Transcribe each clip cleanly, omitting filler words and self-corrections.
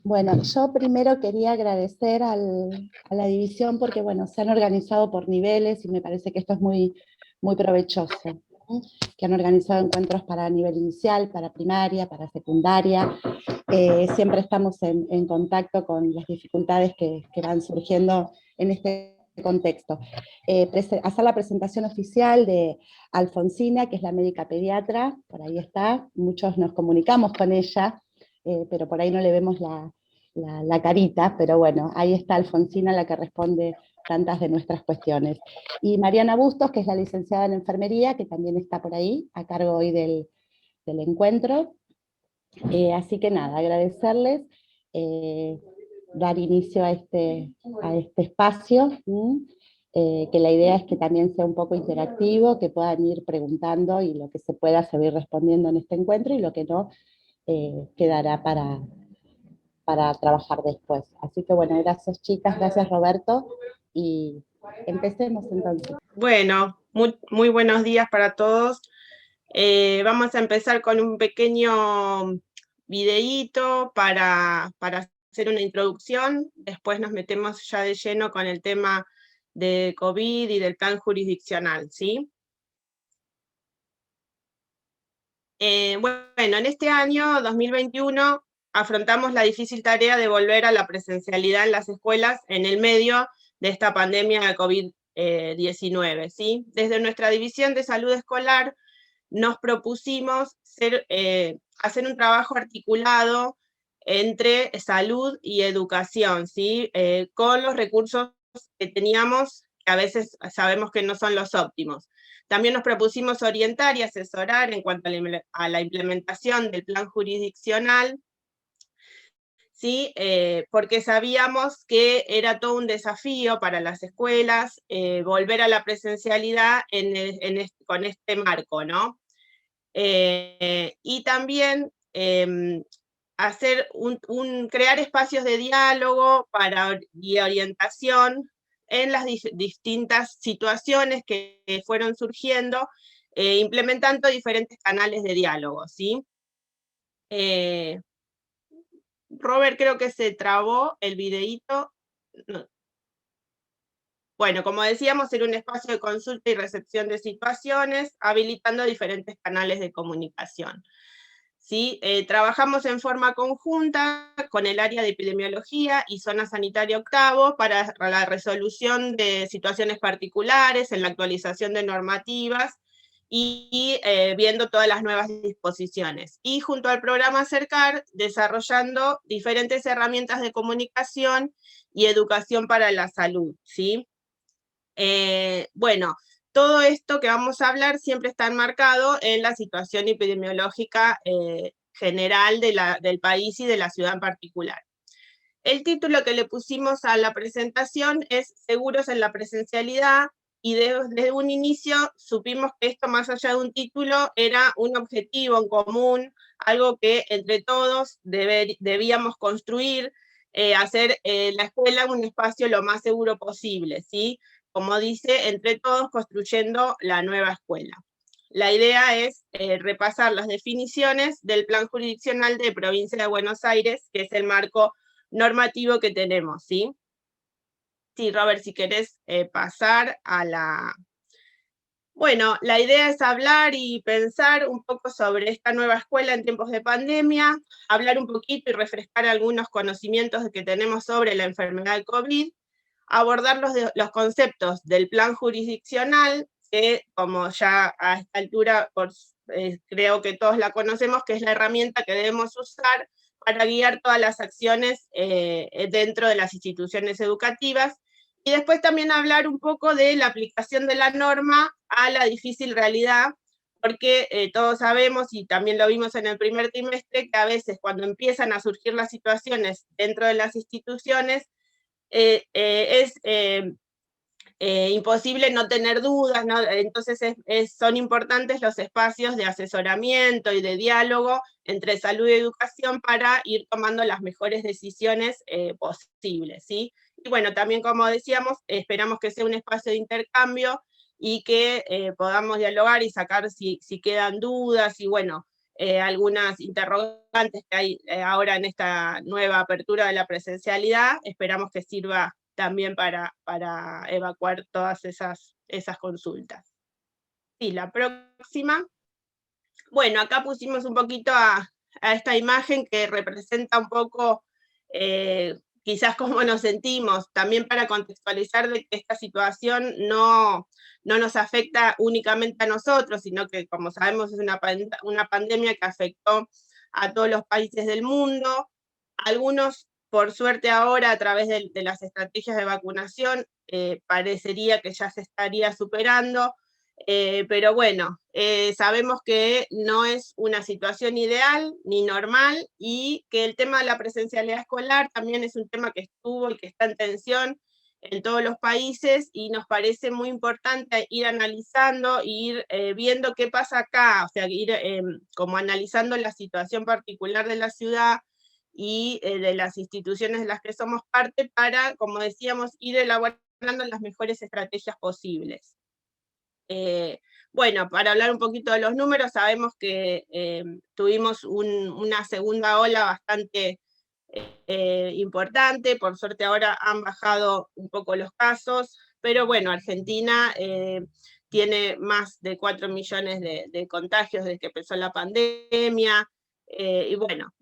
Bueno, yo primero quería agradecer a la división porque, bueno, se han organizado por niveles y me parece que esto es muy provechoso, ¿no? Que han organizado encuentros para nivel inicial, para primaria, para secundaria. Siempre estamos en contacto con las dificultades que van surgiendo en este contexto. Hacer la presentación oficial de Alfonsina, que es la médica pediatra, por ahí está, muchos nos comunicamos con ella, pero por ahí no le vemos la carita, pero bueno, ahí está Alfonsina, la que responde tantas de nuestras cuestiones. Y Mariana Bustos, que es la licenciada en enfermería, que también está por ahí, a cargo hoy del encuentro. Así que nada, agradecerles, eh, dar inicio a este espacio, que la idea es que también sea un poco interactivo, que puedan ir preguntando y lo que se pueda seguir respondiendo en este encuentro y lo que no quedará para trabajar después. Así que bueno, gracias chicas, gracias Roberto, y empecemos entonces. Bueno, muy buenos días para todos. Vamos a empezar con un pequeño videíto para hacer una introducción, después nos metemos ya de lleno con el tema de COVID y del plan jurisdiccional, ¿sí? Bueno, en este año 2021 afrontamos la difícil tarea de volver a la presencialidad en las escuelas en el medio de esta pandemia de COVID-19, ¿sí? Desde nuestra División de Salud Escolar nos propusimos hacer un trabajo articulado entre salud y educación, ¿sí? Con los recursos que teníamos, que a veces sabemos que no son los óptimos. También nos propusimos orientar y asesorar en cuanto a la implementación del plan jurisdiccional, ¿sí? Porque sabíamos que era todo un desafío para las escuelas volver a la presencialidad con este marco, ¿no? Y también crear espacios de diálogo y orientación en las distintas situaciones que fueron surgiendo, implementando diferentes canales de diálogo, ¿sí? Robert, creo que se trabó el videíto. No. Bueno, como decíamos, era un espacio de consulta y recepción de situaciones, habilitando diferentes canales de comunicación. ¿Sí? Trabajamos en forma conjunta con el área de epidemiología y zona sanitaria octavo para la resolución de situaciones particulares, en la actualización de normativas y viendo todas las nuevas disposiciones. Y junto al programa Acercar, desarrollando diferentes herramientas de comunicación y educación para la salud, ¿sí? Bueno, todo esto que vamos a hablar siempre está enmarcado en la situación epidemiológica general del país y de la ciudad en particular. El título que le pusimos a la presentación es Seguros en la presencialidad, y desde un inicio supimos que esto, más allá de un título, era un objetivo en común, algo que entre todos debíamos construir, hacer la escuela un espacio lo más seguro posible, ¿sí? Como dice, entre todos construyendo la nueva escuela. La idea es repasar las definiciones del plan jurisdiccional de Provincia de Buenos Aires, que es el marco normativo que tenemos, ¿sí? Sí, Robert, si querés pasar a la... Bueno, la idea es hablar y pensar un poco sobre esta nueva escuela en tiempos de pandemia, hablar un poquito y refrescar algunos conocimientos que tenemos sobre la enfermedad del COVID, abordar los conceptos del plan jurisdiccional, que como ya a esta altura creo que todos la conocemos, que es la herramienta que debemos usar para guiar todas las acciones dentro de las instituciones educativas, y después también hablar un poco de la aplicación de la norma a la difícil realidad, porque todos sabemos, y también lo vimos en el primer trimestre, que a veces cuando empiezan a surgir las situaciones dentro de las instituciones, es imposible no tener dudas, ¿no? Entonces son importantes los espacios de asesoramiento y de diálogo entre salud y educación para ir tomando las mejores decisiones posibles, ¿sí? Y bueno, también como decíamos, esperamos que sea un espacio de intercambio y que podamos dialogar y sacar si quedan dudas, y bueno, algunas interrogantes que hay ahora en esta nueva apertura de la presencialidad, esperamos que sirva también para evacuar todas esas consultas. Sí, la próxima. Bueno, acá pusimos un poquito a esta imagen que representa un poco quizás cómo nos sentimos, también para contextualizar de que esta situación no nos afecta únicamente a nosotros, sino que, como sabemos, es una pandemia que afectó a todos los países del mundo. Algunos, por suerte ahora, a través de las estrategias de vacunación, parecería que ya se estaría superando, pero bueno, sabemos que no es una situación ideal ni normal, y que el tema de la presencialidad escolar también es un tema que estuvo y que está en tensión en todos los países, y nos parece muy importante ir analizando, ir viendo qué pasa acá, o sea, ir como analizando la situación particular de la ciudad y de las instituciones de las que somos parte, para, como decíamos, ir elaborando las mejores estrategias posibles. Bueno, para hablar un poquito de los números, sabemos que tuvimos una segunda ola bastante importante. Por suerte ahora han bajado un poco los casos, pero bueno, Argentina tiene más de 4 millones de contagios desde que empezó la pandemia, y bueno,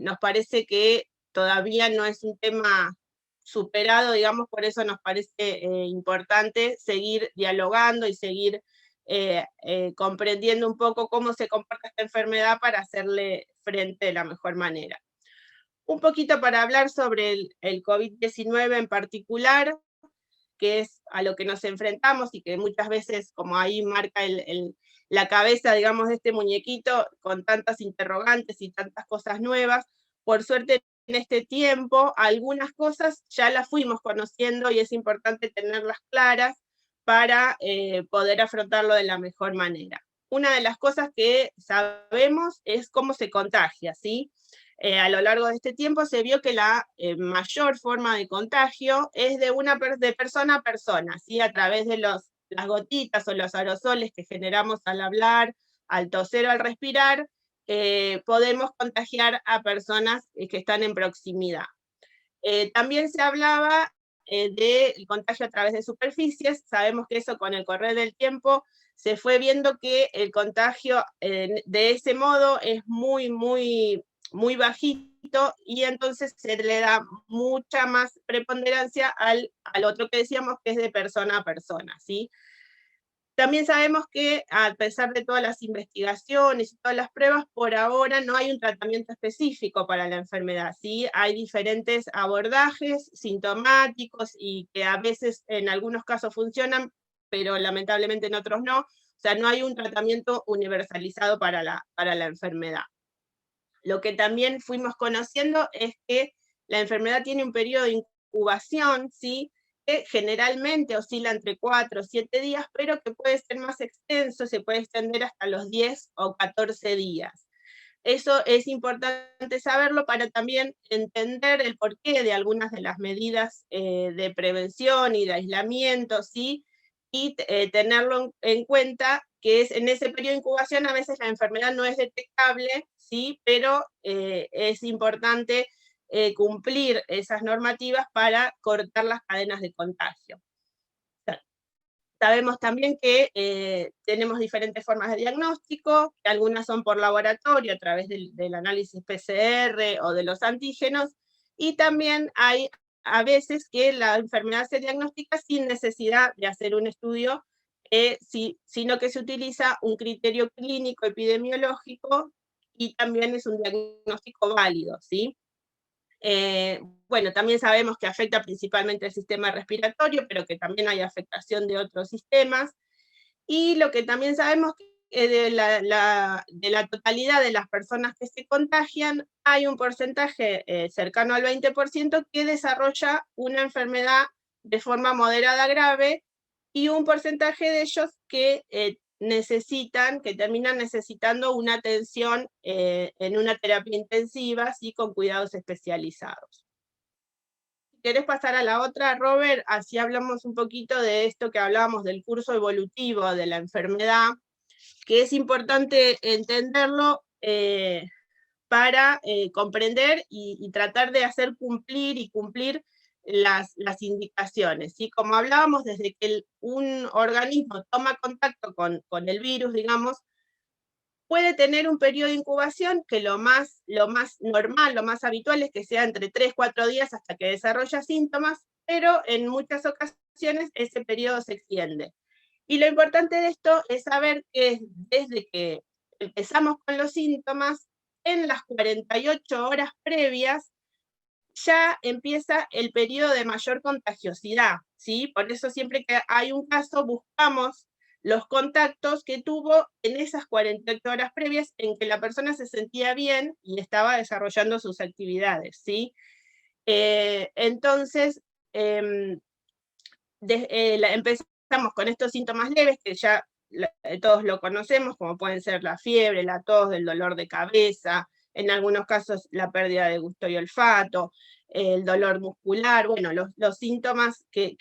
nos parece que todavía no es un tema superado, digamos, por eso nos parece importante seguir dialogando y seguir comprendiendo un poco cómo se comporta esta enfermedad para hacerle frente de la mejor manera. Un poquito para hablar sobre el COVID-19 en particular, que es a lo que nos enfrentamos y que muchas veces, como ahí marca la cabeza, digamos, de este muñequito, con tantas interrogantes y tantas cosas nuevas. Por suerte, en este tiempo, algunas cosas ya las fuimos conociendo y es importante tenerlas claras para poder afrontarlo de la mejor manera. Una de las cosas que sabemos es cómo se contagia, ¿sí? A lo largo de este tiempo se vio que la mayor forma de contagio es de persona a persona, ¿sí? A través de las gotitas o los aerosoles que generamos al hablar, al toser o al respirar, podemos contagiar a personas que están en proximidad. También se hablaba del contagio a través de superficies. Sabemos que eso, con el correr del tiempo, se fue viendo que el contagio de ese modo es muy bajito, y entonces se le da mucha más preponderancia al otro que decíamos, que es de persona a persona, ¿sí? También sabemos que, a pesar de todas las investigaciones y todas las pruebas, por ahora no hay un tratamiento específico para la enfermedad, ¿sí? Hay diferentes abordajes sintomáticos y que a veces en algunos casos funcionan, pero lamentablemente en otros no. O sea, no hay un tratamiento universalizado para la enfermedad. Lo que también fuimos conociendo es que la enfermedad tiene un periodo de incubación, ¿sí? Que generalmente oscila entre 4 o 7 días, pero que puede ser más extenso, se puede extender hasta los 10 o 14 días. Eso es importante saberlo para también entender el porqué de algunas de las medidas de prevención y de aislamiento, ¿sí? Y tenerlo en cuenta, que es en ese periodo de incubación a veces la enfermedad no es detectable, ¿sí? Pero es importante cumplir esas normativas para cortar las cadenas de contagio. Sabemos también que tenemos diferentes formas de diagnóstico, que algunas son por laboratorio a través del análisis PCR o de los antígenos, y también hay a veces que la enfermedad se diagnostica sin necesidad de hacer un estudio, sino que se utiliza un criterio clínico epidemiológico, y también es un diagnóstico válido, ¿sí? Bueno, también sabemos que afecta principalmente el sistema respiratorio, pero que también hay afectación de otros sistemas. Y lo que también sabemos que de la totalidad de las personas que se contagian, hay un porcentaje cercano al 20% que desarrolla una enfermedad de forma moderada grave, y un porcentaje de ellos que que terminan necesitando una atención en una terapia intensiva, ¿sí? Con cuidados especializados. ¿Querés pasar a la otra, Robert? Así hablamos un poquito de esto que hablábamos del curso evolutivo de la enfermedad, que es importante entenderlo para comprender y tratar de hacer cumplir las indicaciones, ¿sí? Como hablábamos, desde que un organismo toma contacto con el virus, digamos, puede tener un periodo de incubación que lo más normal, lo más habitual es que sea entre 3-4 días hasta que desarrolla síntomas, pero en muchas ocasiones ese periodo se extiende. Y lo importante de esto es saber que desde que empezamos con los síntomas, en las 48 horas previas ya empieza el periodo de mayor contagiosidad, ¿sí? Por eso siempre que hay un caso buscamos los contactos que tuvo en esas 48 horas previas en que la persona se sentía bien y estaba desarrollando sus actividades, ¿sí? Entonces, empezamos con estos síntomas leves que ya todos lo conocemos, como pueden ser la fiebre, la tos, el dolor de cabeza, en algunos casos la pérdida de gusto y olfato, el dolor muscular, bueno, los síntomas que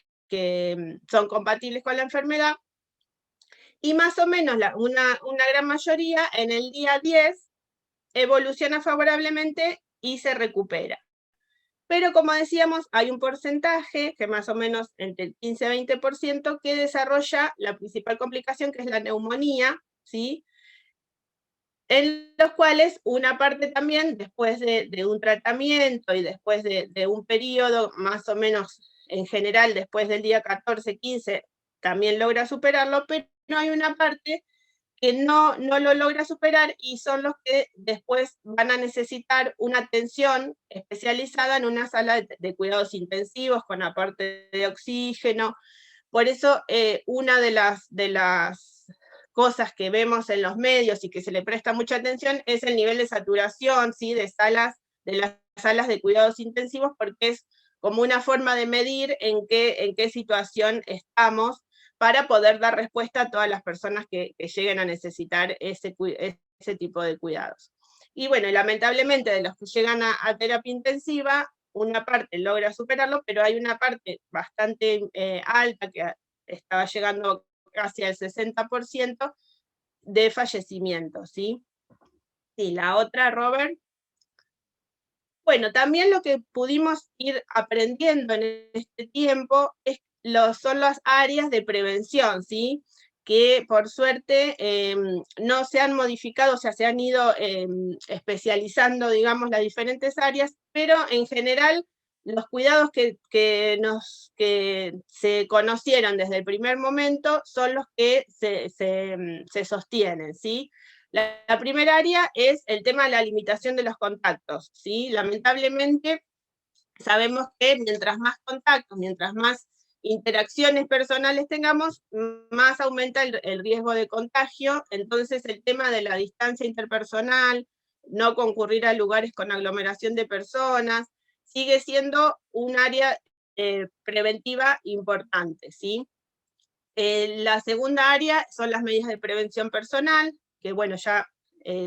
son compatibles con la enfermedad, y más o menos una gran mayoría en el día 10 evoluciona favorablemente y se recupera. Pero como decíamos, hay un porcentaje, que más o menos entre el 15-20%, que desarrolla la principal complicación, que es la neumonía, ¿sí? En los cuales una parte también, después de un tratamiento y después de un periodo, más o menos en general, después del día 14-15, también logra superarlo, pero no hay una parte que no lo logra superar y son los que después van a necesitar una atención especializada en una sala de cuidados intensivos con aporte de oxígeno. Por eso una de las cosas que vemos en los medios y que se le presta mucha atención es el nivel de saturación, ¿sí? de las salas de cuidados intensivos, porque es como una forma de medir en qué situación estamos, para poder dar respuesta a todas las personas que lleguen a necesitar ese tipo de cuidados. Y bueno, lamentablemente de los que llegan a terapia intensiva, una parte logra superarlo, pero hay una parte bastante alta, que estaba llegando casi al 60% de fallecimiento, ¿sí? Sí, la otra, Robert. Bueno, también lo que pudimos ir aprendiendo en este tiempo son las áreas de prevención, ¿sí? Que por suerte no se han modificado, o sea, se han ido especializando, digamos, las diferentes áreas, pero en general los cuidados que se conocieron desde el primer momento son los que se sostienen, ¿sí? La primera área es el tema de la limitación de los contactos, ¿sí? Lamentablemente sabemos que mientras más contactos, mientras más interacciones personales tengamos, más aumenta el riesgo de contagio. Entonces el tema de la distancia interpersonal, no concurrir a lugares con aglomeración de personas, sigue siendo un área preventiva importante, ¿sí? La segunda área son las medidas de prevención personal, que bueno, ya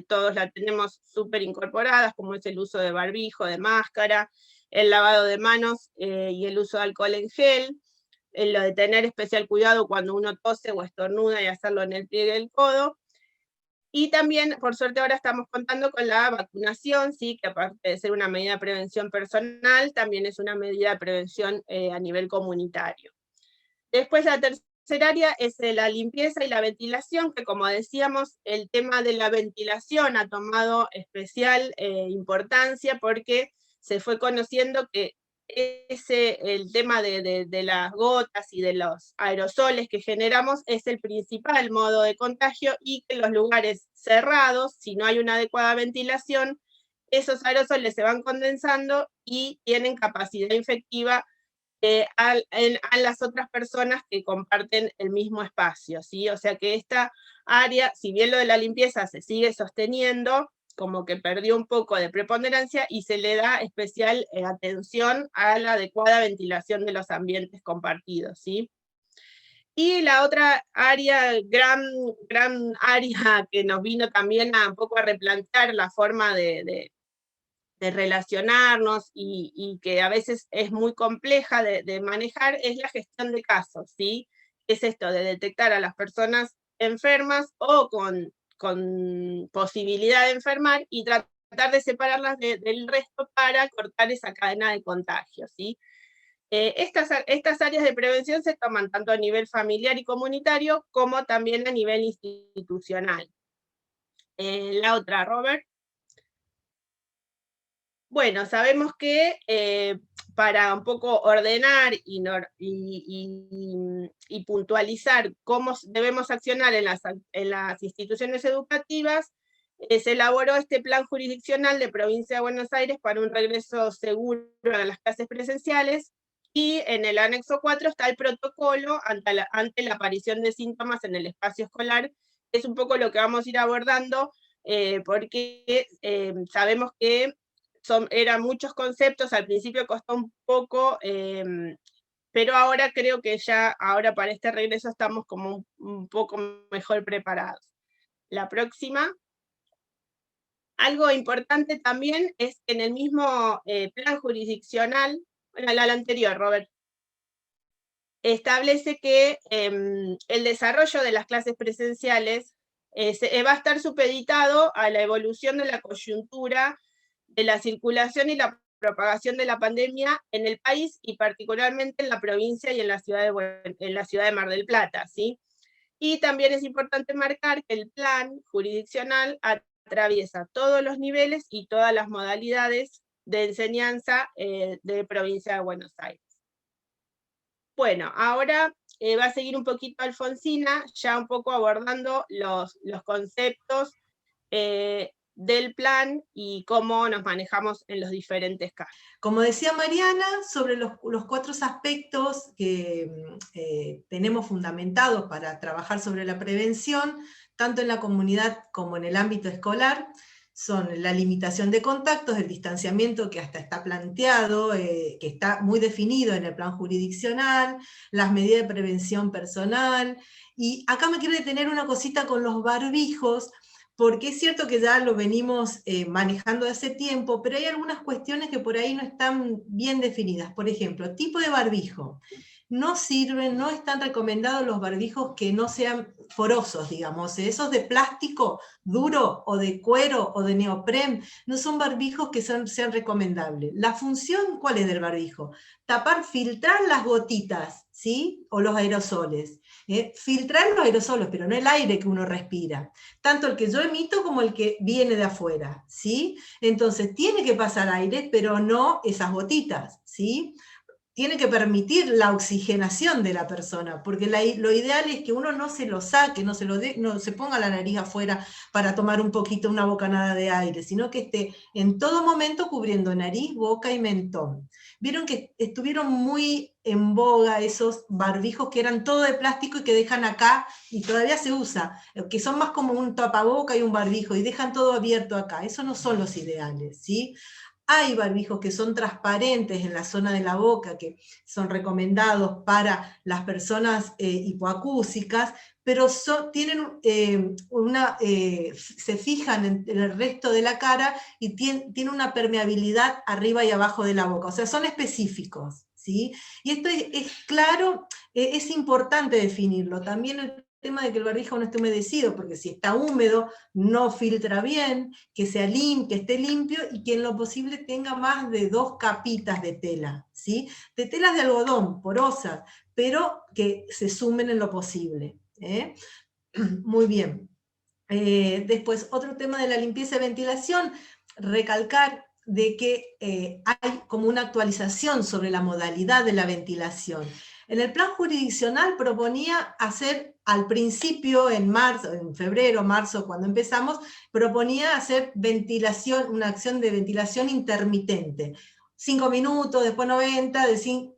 todos la tenemos súper incorporadas, como es el uso de barbijo, de máscara, el lavado de manos y el uso de alcohol en gel, lo de tener especial cuidado cuando uno tose o estornuda y hacerlo en el pliegue del codo. Y también, por suerte, ahora estamos contando con la vacunación, ¿sí? Que aparte de ser una medida de prevención personal, también es una medida de prevención a nivel comunitario. Después la tercera área es la limpieza y la ventilación, que como decíamos, el tema de la ventilación ha tomado especial importancia porque se fue conociendo que el tema de las gotas y de los aerosoles que generamos es el principal modo de contagio, y que en los lugares cerrados, si no hay una adecuada ventilación, esos aerosoles se van condensando y tienen capacidad infectiva a las otras personas que comparten el mismo espacio, ¿sí? O sea que esta área, si bien lo de la limpieza se sigue sosteniendo, como que perdió un poco de preponderancia y se le da especial atención a la adecuada ventilación de los ambientes compartidos, ¿sí? Y la otra área, gran área que nos vino también un poco a replantear la forma de relacionarnos y que a veces es muy compleja de manejar, es la gestión de casos, ¿sí? Es esto de detectar a las personas enfermas o con con posibilidad de enfermar y tratar de separarlas del resto para cortar esa cadena de contagio, ¿sí? Estas áreas de prevención se toman tanto a nivel familiar y comunitario como también a nivel institucional. La otra, Robert. Bueno, sabemos que para un poco ordenar y puntualizar cómo debemos accionar en las instituciones educativas, se elaboró este plan jurisdiccional de Provincia de Buenos Aires para un regreso seguro a las clases presenciales, y en el anexo 4 está el protocolo ante la aparición de síntomas en el espacio escolar. Es un poco lo que vamos a ir abordando, porque sabemos que eran muchos conceptos, al principio costó un poco, pero ahora creo que ahora para este regreso estamos como un poco mejor preparados. La próxima. Algo importante también es que en el mismo plan jurisdiccional, bueno, la anterior, Robert, establece que el desarrollo de las clases presenciales va a estar supeditado a la evolución de la coyuntura, de la circulación y la propagación de la pandemia en el país, y particularmente en la provincia y en la ciudad de Mar del Plata, ¿sí? Y también es importante marcar que el plan jurisdiccional atraviesa todos los niveles y todas las modalidades de enseñanza de Provincia de Buenos Aires. Bueno, ahora va a seguir un poquito Alfonsina, ya un poco abordando los conceptos del plan y cómo nos manejamos en los diferentes casos. Como decía Mariana, sobre los 4 aspectos que tenemos fundamentados para trabajar sobre la prevención, tanto en la comunidad como en el ámbito escolar, son la limitación de contactos, el distanciamiento que hasta está planteado, que está muy definido en el plan jurisdiccional, las medidas de prevención personal, y acá me quiero detener una cosita con los barbijos, porque es cierto que ya lo venimos manejando hace tiempo, pero hay algunas cuestiones que por ahí no están bien definidas. Por ejemplo, tipo de barbijo. No sirven, no están recomendados los barbijos que no sean porosos, digamos. Esos de plástico duro, o de cuero, o de neopren, no son barbijos que sean recomendables. La función, ¿cuál es del barbijo? Tapar, filtrar las gotitas, ¿sí? O los aerosoles. Filtrar los aerosoles, pero no el aire que uno respira. Tanto el que yo emito como el que viene de afuera, ¿sí? Entonces, tiene que pasar aire, pero no esas gotitas, ¿sí? Tiene que permitir la oxigenación de la persona, porque lo ideal es que uno no se lo saque, no se ponga la nariz afuera para tomar un poquito, una bocanada de aire, sino que esté en todo momento cubriendo nariz, boca y mentón. Vieron que estuvieron muy en boga esos barbijos que eran todo de plástico y que dejan acá, y todavía se usa, que son más como un tapaboca y un barbijo, y dejan todo abierto acá. Esos no son los ideales, ¿sí? Hay barbijos que son transparentes en la zona de la boca, que son recomendados para las personas hipoacúsicas, pero tienen se fijan en el resto de la cara y tienen una permeabilidad arriba y abajo de la boca, o sea, son específicos, ¿sí? Y esto es claro, es importante definirlo. También el tema de que el barbijo no esté humedecido, porque si está húmedo no filtra bien, que esté limpio, y que en lo posible tenga más de 2 capitas de tela, ¿sí? De telas de algodón, porosas, pero que se sumen en lo posible. Muy bien. Después, otro tema de la limpieza y ventilación, recalcar de que hay como una actualización sobre la modalidad de la ventilación. En el plan jurisdiccional proponía hacer al principio, en febrero, marzo, cuando empezamos, proponía hacer ventilación, una acción de ventilación intermitente. 5 minutos, después 90,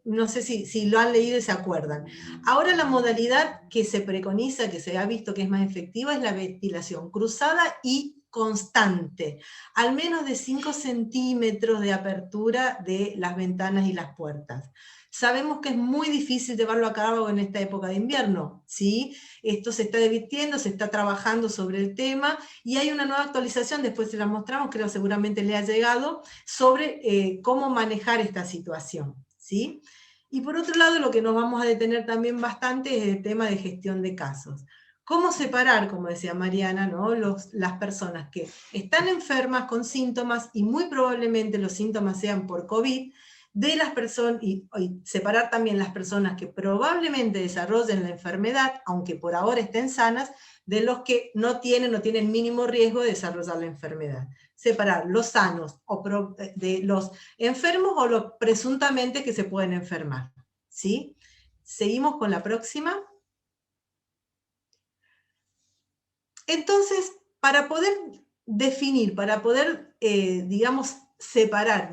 no sé si lo han leído y se acuerdan. Ahora la modalidad que se preconiza, que se ha visto que es más efectiva, es la ventilación cruzada y constante, al menos de 5 centímetros de apertura de las ventanas y las puertas. Sabemos que es muy difícil llevarlo a cabo en esta época de invierno, ¿sí? Esto se está divirtiendo, se está trabajando sobre el tema, y hay una nueva actualización, después se la mostramos, creo seguramente le ha llegado, sobre cómo manejar esta situación, ¿sí? Y por otro lado, lo que nos vamos a detener también bastante es el tema de gestión de casos. ¿Cómo separar, como decía Mariana, ¿no? Las personas que están enfermas con síntomas, y muy probablemente los síntomas sean por COVID, de las personas, y separar también las personas que probablemente desarrollen la enfermedad, aunque por ahora estén sanas, de los que no tienen mínimo riesgo de desarrollar la enfermedad. Separar los sanos de los enfermos o los presuntamente que se pueden enfermar. ¿Sí? Seguimos con la próxima. Entonces, para poder definir, para poder, digamos, separar,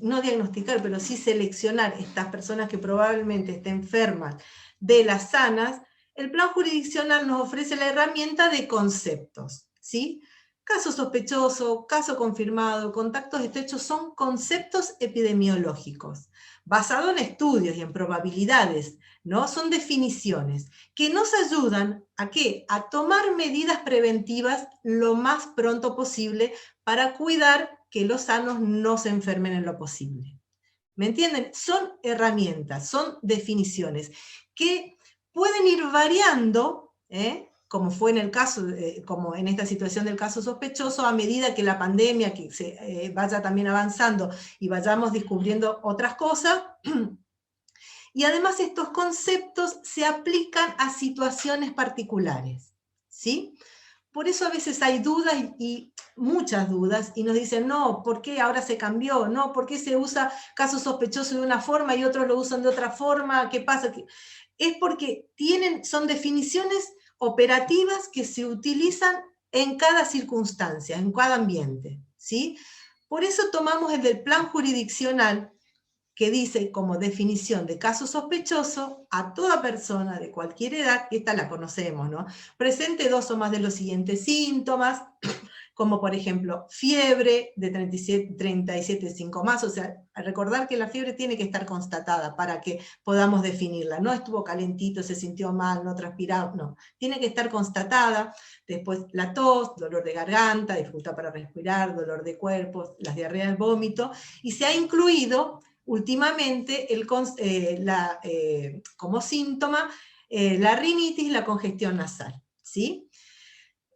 no diagnosticar, pero sí seleccionar estas personas que probablemente estén enfermas de las sanas, el plan jurisdiccional nos ofrece la herramienta de conceptos, ¿sí? Caso sospechoso, caso confirmado, contactos estrechos son conceptos epidemiológicos, basados en estudios y en probabilidades, ¿no? Son definiciones que nos ayudan ¿a qué? A tomar medidas preventivas lo más pronto posible para cuidar que los sanos no se enfermen en lo posible. ¿Me entienden? Son herramientas, son definiciones que pueden ir variando, como fue en el caso, como en esta situación del caso sospechoso, a medida que la pandemia que se vaya también avanzando y vayamos descubriendo otras cosas. Y además estos conceptos se aplican a situaciones particulares, ¿sí? Por eso a veces hay dudas y muchas dudas, y nos dicen, no, ¿por qué ahora se cambió? No, ¿por qué se usa caso sospechoso de una forma y otros lo usan de otra forma? ¿Qué pasa? Es porque son definiciones operativas que se utilizan en cada circunstancia, en cada ambiente, ¿sí? Por eso tomamos el del plan jurisdiccional, que dice como definición de caso sospechoso a toda persona de cualquier edad, que esta la conocemos, ¿no? Presente 2 o más de los siguientes síntomas, como por ejemplo fiebre de 37,5 más, o sea, recordar que la fiebre tiene que estar constatada para que podamos definirla, no estuvo calentito, se sintió mal, no transpiraba, no, tiene que estar constatada. Después la tos, dolor de garganta, dificultad para respirar, dolor de cuerpo, las diarreas, el vómito, y se ha incluido últimamente como síntoma la rinitis y la congestión nasal, ¿sí?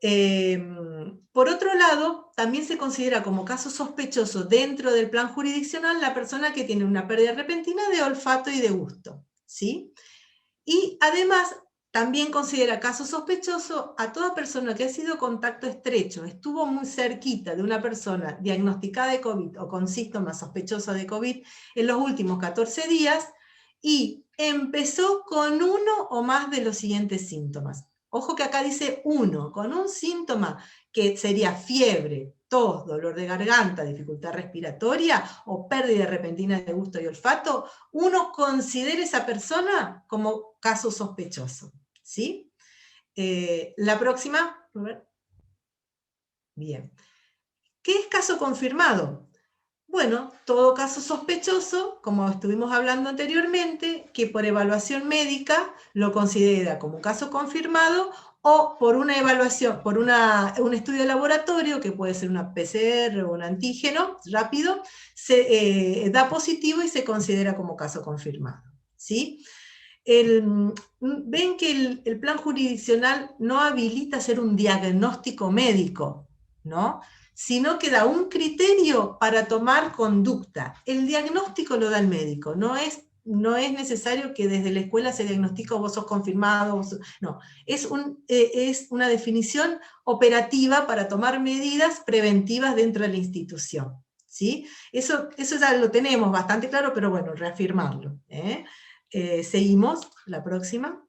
Por otro lado, también se considera como caso sospechoso dentro del plan jurisdiccional la persona que tiene una pérdida repentina de olfato y de gusto, ¿sí? Y además también considera caso sospechoso a toda persona que ha sido contacto estrecho, estuvo muy cerquita de una persona diagnosticada de COVID o con síntomas sospechosos de COVID en los últimos 14 días y empezó con uno o más de los siguientes síntomas. Ojo que acá dice uno, con un síntoma que sería fiebre, tos, dolor de garganta, dificultad respiratoria o pérdida repentina de gusto y olfato, uno considera a esa persona como caso sospechoso, ¿sí? La próxima, a ver. Bien. ¿Qué es caso confirmado? Bueno, todo caso sospechoso, como estuvimos hablando anteriormente, que por evaluación médica lo considera como caso confirmado o por una evaluación, por un estudio de laboratorio, que puede ser una PCR o un antígeno rápido, se da positivo y se considera como caso confirmado, ¿sí? Ven que el plan jurisdiccional no habilita hacer un diagnóstico médico, ¿no? Sino que da un criterio para tomar conducta. El diagnóstico lo da el médico, no es necesario que desde la escuela se diagnostique vos sos confirmado, no, es una definición operativa para tomar medidas preventivas dentro de la institución, ¿sí? Eso ya lo tenemos bastante claro, pero bueno, reafirmarlo, seguimos, la próxima.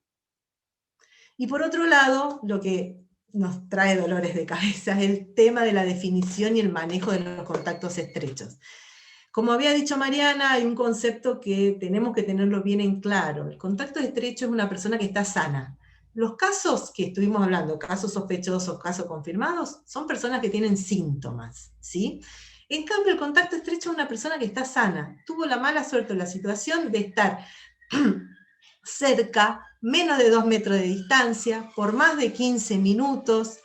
Y por otro lado, lo que nos trae dolores de cabeza es el tema de la definición y el manejo de los contactos estrechos. Como había dicho Mariana, hay un concepto que tenemos que tenerlo bien en claro. El contacto estrecho es una persona que está sana. Los casos que estuvimos hablando, casos sospechosos, casos confirmados, son personas que tienen síntomas, ¿sí? En cambio, el contacto estrecho es una persona que está sana. Tuvo la mala suerte o la situación de estar cerca, menos de 2 metros de distancia, por más de 15 minutos,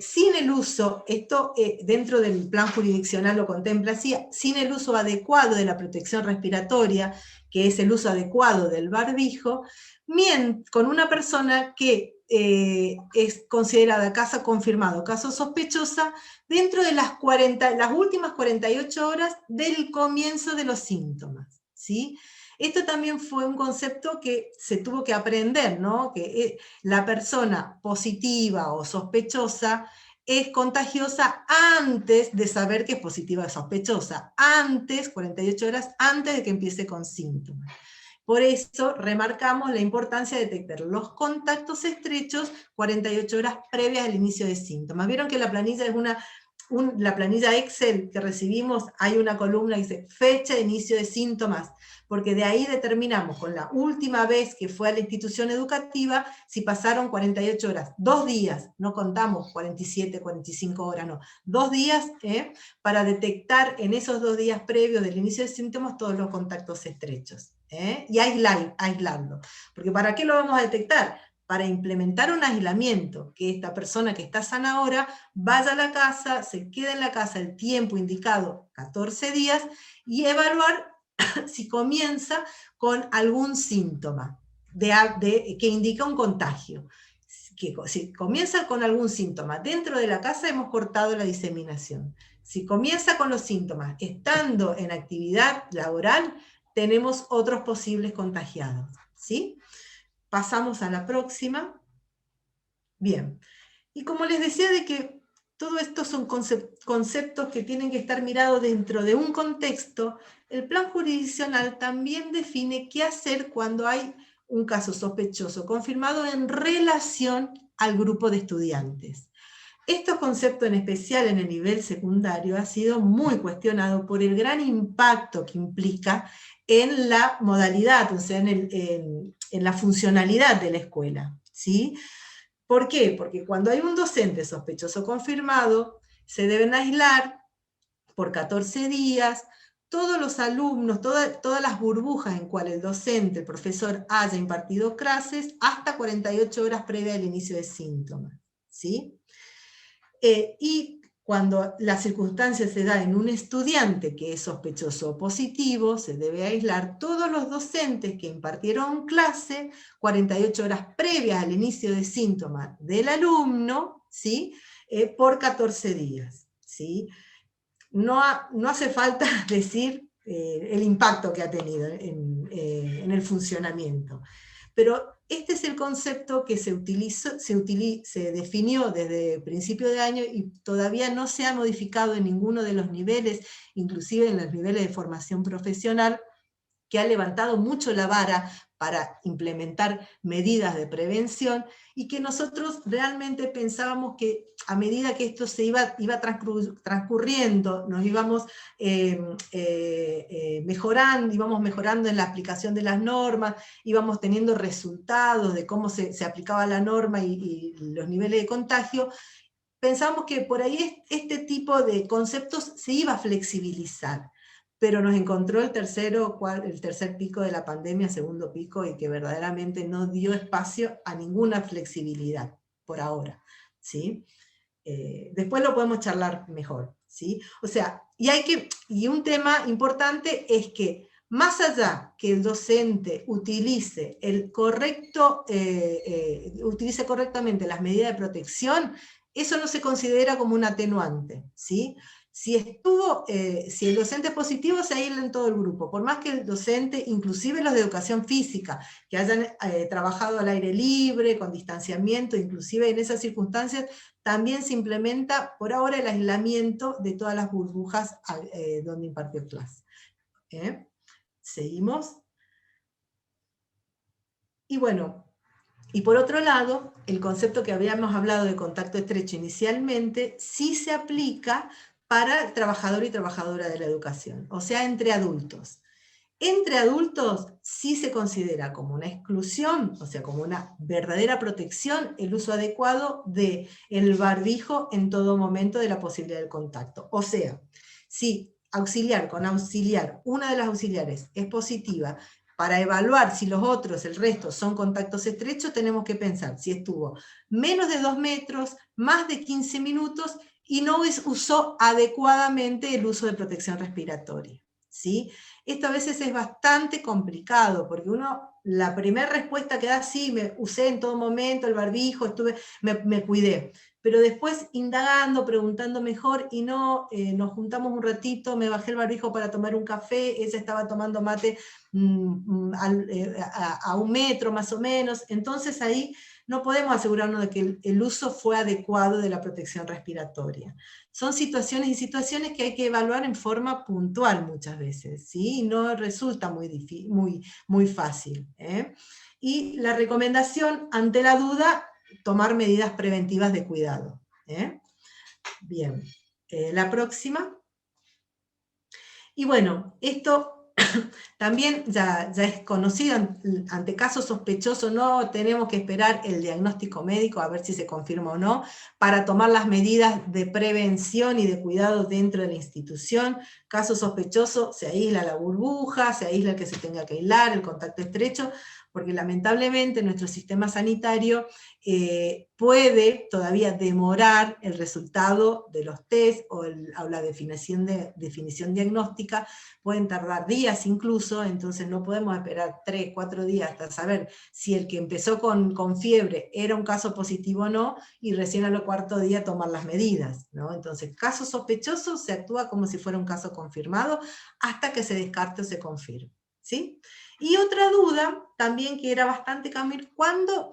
sin el uso, esto dentro del plan jurisdiccional lo contempla así, sin el uso adecuado de la protección respiratoria, que es el uso adecuado del barbijo, con una persona que es considerada caso confirmado, caso sospechosa, dentro de las últimas 48 horas del comienzo de los síntomas, ¿sí? Esto también fue un concepto que se tuvo que aprender, ¿no? Que la persona positiva o sospechosa es contagiosa antes de saber que es positiva o sospechosa, 48 horas antes de que empiece con síntomas. Por eso remarcamos la importancia de detectar los contactos estrechos 48 horas previas al inicio de síntomas. Vieron que la planilla es la planilla Excel que recibimos, hay una columna que dice fecha de inicio de síntomas, porque de ahí determinamos con la última vez que fue a la institución educativa si pasaron 48 horas, 2 días, no contamos 47, 45 horas, no, 2 días para detectar en esos 2 días previos del inicio de síntomas todos los contactos estrechos. Y aislarlo. Porque ¿para qué lo vamos a detectar? Para implementar un aislamiento, que esta persona que está sana ahora vaya a la casa, se quede en la casa el tiempo indicado, 14 días, y evaluar si comienza con algún síntoma que indica un contagio. Si comienza con algún síntoma dentro de la casa, hemos cortado la diseminación. Si comienza con los síntomas estando en actividad laboral, tenemos otros posibles contagiados, ¿sí? Pasamos a la próxima. Bien, y como les decía de que todo esto son conceptos que tienen que estar mirados dentro de un contexto, el plan jurisdiccional también define qué hacer cuando hay un caso sospechoso confirmado en relación al grupo de estudiantes. Estos conceptos en especial en el nivel secundario ha sido muy cuestionado por el gran impacto que implica en la modalidad, o sea, en la funcionalidad de la escuela, ¿sí? ¿Por qué? Porque cuando hay un docente sospechoso confirmado, se deben aislar por 14 días todos los alumnos, todas las burbujas en cuales el docente, el profesor haya impartido clases hasta 48 horas previa al inicio de síntomas, ¿sí? Y cuando la circunstancia se da en un estudiante que es sospechoso o positivo, se debe aislar todos los docentes que impartieron clase 48 horas previas al inicio de síntomas del alumno, ¿sí? Por 14 días, ¿sí? No hace falta decir el impacto que ha tenido en el funcionamiento. Pero este es el concepto que se definió desde principio de año y todavía no se ha modificado en ninguno de los niveles, inclusive en los niveles de formación profesional, que ha levantado mucho la vara para implementar medidas de prevención, y que nosotros realmente pensábamos que a medida que esto se iba transcurriendo, nos íbamos mejorando en la aplicación de las normas, íbamos teniendo resultados de cómo se aplicaba la norma y los niveles de contagio. Pensamos que por ahí este tipo de conceptos se iba a flexibilizar, pero nos encontró el tercer pico de la pandemia, segundo pico, y que verdaderamente no dio espacio a ninguna flexibilidad por ahora, ¿sí? Después lo podemos charlar mejor, ¿sí? O sea, y un tema importante es que más allá que el docente utilice correctamente las medidas de protección, eso no se considera como un atenuante, ¿sí? Si el docente es positivo, se aísla en todo el grupo, por más que el docente, inclusive los de educación física, que hayan trabajado al aire libre, con distanciamiento, inclusive en esas circunstancias, también se implementa por ahora el aislamiento de todas las burbujas donde impartió clase. Seguimos. Y bueno, y por otro lado, el concepto que habíamos hablado de contacto estrecho inicialmente, sí se aplica para el trabajador y trabajadora de la educación, o sea, entre adultos. Entre adultos sí se considera como una exclusión, o sea, como una verdadera protección, el uso adecuado del barbijo en todo momento de la posibilidad del contacto. O sea, si auxiliar con auxiliar, una de las auxiliares es positiva para evaluar si los otros, el resto, son contactos estrechos, tenemos que pensar si estuvo menos de 2 metros, más de 15 minutos, y no usó adecuadamente el uso de protección respiratoria, ¿sí? Esto a veces es bastante complicado, porque la primera respuesta que da, sí, me usé en todo momento el barbijo, me cuidé, pero después indagando, preguntando mejor, y no, nos juntamos un ratito, me bajé el barbijo para tomar un café, ella estaba tomando mate a 1 metro más o menos, entonces ahí no podemos asegurarnos de que el uso fue adecuado de la protección respiratoria. Son situaciones y situaciones que hay que evaluar en forma puntual muchas veces, ¿sí? Y no resulta muy fácil, ¿eh? Y la recomendación, ante la duda, tomar medidas preventivas de cuidado, ¿eh? Bien, la próxima. Y bueno, esto también ya es conocido, ante casos sospechosos no tenemos que esperar el diagnóstico médico a ver si se confirma o no, para tomar las medidas de prevención y de cuidado dentro de la institución. Caso sospechoso, se aísla la burbuja, se aísla el que se tenga que aislar, el contacto estrecho, porque lamentablemente nuestro sistema sanitario puede todavía demorar el resultado de los test o la definición diagnóstica, pueden tardar días incluso, entonces no podemos esperar 3, 4 días hasta saber si el que empezó con fiebre era un caso positivo o no, y recién al 4.º día tomar las medidas, ¿no? Entonces, caso sospechoso se actúa como si fuera un caso confirmado hasta que se descarte o se confirme, ¿sí? Y otra duda, también que era bastante común, ¿cuándo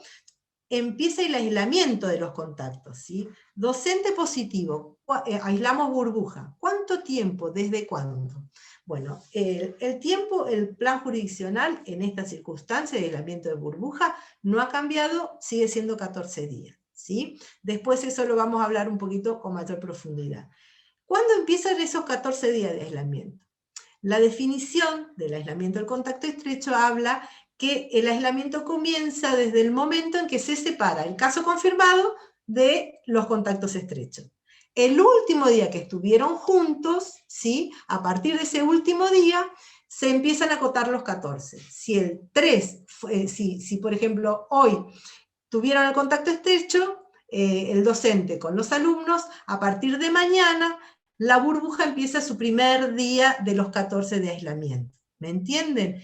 empieza el aislamiento de los contactos? ¿Sí? Docente positivo, aislamos burbuja. ¿Cuánto tiempo? ¿Desde cuándo? Bueno, el tiempo, el plan jurisdiccional en esta circunstancia de aislamiento de burbuja no ha cambiado, sigue siendo 14 días. ¿Sí? Después eso lo vamos a hablar un poquito con mayor profundidad. ¿Cuándo empiezan esos 14 días de aislamiento? La definición del aislamiento del contacto estrecho habla que el aislamiento comienza desde el momento en que se separa el caso confirmado de los contactos estrechos. El último día que estuvieron juntos, ¿sí? A partir de ese último día, se empiezan a acotar los 14. Si el 3, si por ejemplo hoy tuvieron el contacto estrecho, el docente con los alumnos, a partir de mañana, la burbuja empieza su primer día de los 14 de aislamiento. ¿Me entienden?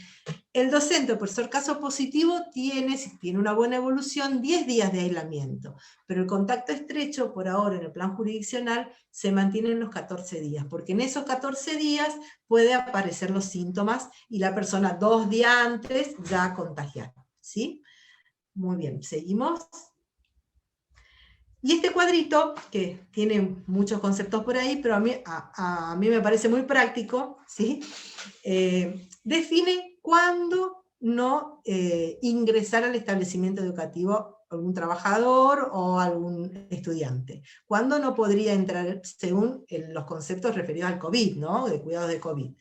El docente, por ser caso positivo, si tiene una buena evolución, 10 días de aislamiento. Pero el contacto estrecho, por ahora, en el plan jurisdiccional, se mantiene en los 14 días, porque en esos 14 días puede aparecer los síntomas y la persona 2 días antes ya contagiada. ¿Sí? Muy bien, seguimos. Y este cuadrito, que tiene muchos conceptos por ahí, pero a mí me parece muy práctico, ¿sí? Define cuándo no ingresar al establecimiento educativo algún trabajador o algún estudiante. Cuándo no podría entrar según los conceptos referidos al COVID, ¿no? De cuidados de COVID.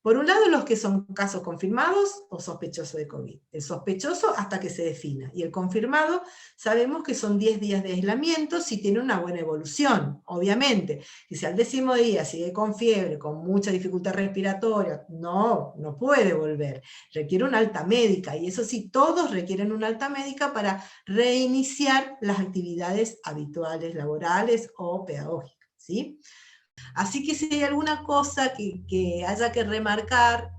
Por un lado, los que son casos confirmados o sospechosos de COVID. El sospechoso hasta que se defina. Y el confirmado, sabemos que son 10 días de aislamiento si tiene una buena evolución, obviamente. Y si al 10.º día sigue con fiebre, con mucha dificultad respiratoria, no puede volver. Requiere una alta médica. Y eso sí, todos requieren una alta médica para reiniciar las actividades habituales, laborales o pedagógicas, ¿sí? Así que si hay alguna cosa que haya que remarcar,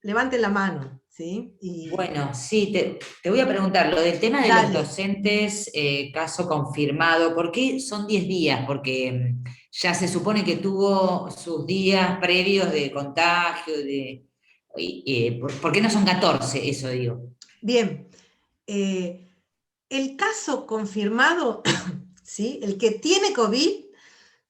levanten la mano, ¿sí? Bueno, sí, te voy a preguntar, lo del tema de los docentes, caso confirmado, ¿por qué son 10 días? Porque ya se supone que tuvo sus días previos de contagio, ¿por qué no son 14? Eso digo. Bien, el caso confirmado, ¿sí? El que tiene COVID,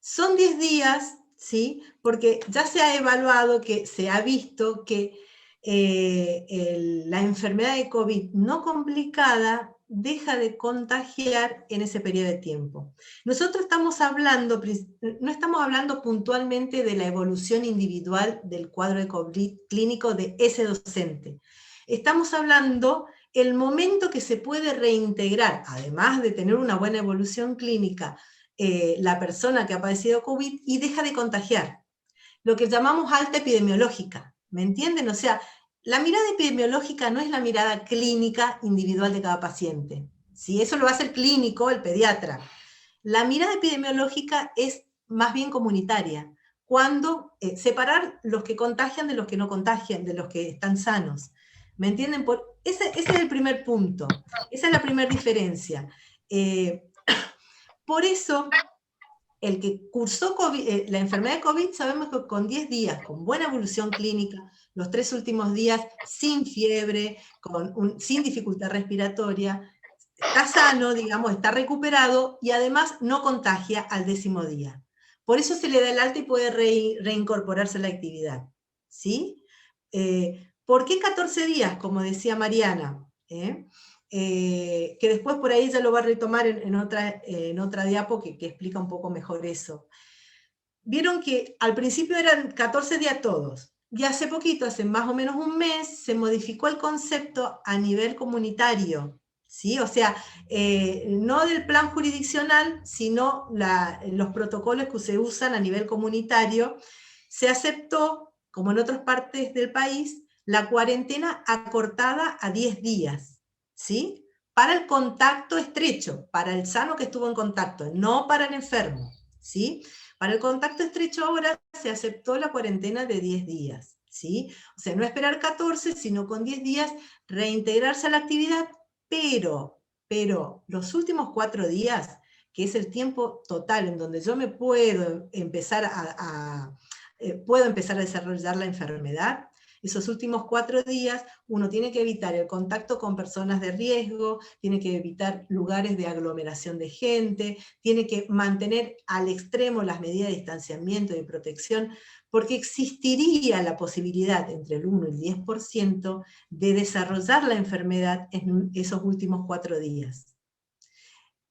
son 10 días, ¿sí? Porque ya se ha evaluado, que se ha visto que la enfermedad de COVID no complicada deja de contagiar en ese periodo de tiempo. Nosotros no estamos hablando puntualmente de la evolución individual del cuadro de COVID clínico de ese docente. Estamos hablando el momento que se puede reintegrar, además de tener una buena evolución clínica, la persona que ha padecido COVID y deja de contagiar. Lo que llamamos alta epidemiológica, ¿Me entienden? O sea, la mirada epidemiológica no es la mirada clínica individual de cada paciente. ¿Sí? Eso lo hace el clínico, el pediatra. La mirada epidemiológica es más bien comunitaria. Cuando separar los que contagian de los que no contagian, de los que están sanos. ¿Me entienden? Ese es el primer punto. Esa es la primera diferencia. Por eso, el que cursó COVID, la enfermedad de COVID, sabemos que con 10 días, con buena evolución clínica, los 3 últimos días sin fiebre, sin dificultad respiratoria, está sano, digamos, está recuperado y además no contagia al 10º día. Por eso se le da el alta y puede reincorporarse a la actividad. ¿Sí? ¿Por qué 14 días, como decía Mariana? Que después por ahí ya lo va a retomar en otra diapo que explica un poco mejor eso. Vieron que al principio eran 14 días todos, y hace poquito, hace más o menos un mes, se modificó el concepto a nivel comunitario, ¿sí? O sea, no del plan jurisdiccional, sino los protocolos que se usan a nivel comunitario. Se aceptó, como en otras partes del país, la cuarentena acortada a 10 días, ¿sí? Para el contacto estrecho, para el sano que estuvo en contacto, no para el enfermo, ¿sí? Para el contacto estrecho ahora se aceptó la cuarentena de 10 días, ¿sí? O sea, no esperar 14, sino con 10 días reintegrarse a la actividad, pero los últimos 4 días, que es el tiempo total en donde yo me puedo empezar a desarrollar la enfermedad, esos últimos 4 días uno tiene que evitar el contacto con personas de riesgo, tiene que evitar lugares de aglomeración de gente, tiene que mantener al extremo las medidas de distanciamiento y de protección, porque existiría la posibilidad entre el 1 y el 10% de desarrollar la enfermedad en esos últimos 4 días.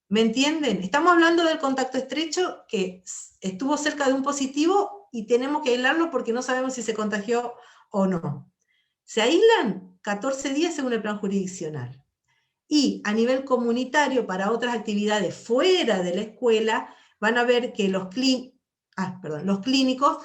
¿Me entienden? Estamos hablando del contacto estrecho que estuvo cerca de un positivo y tenemos que aislarlo porque no sabemos si se contagió o no. Se aíslan 14 días según el plan jurisdiccional. Y a nivel comunitario, para otras actividades fuera de la escuela, van a ver que los clínicos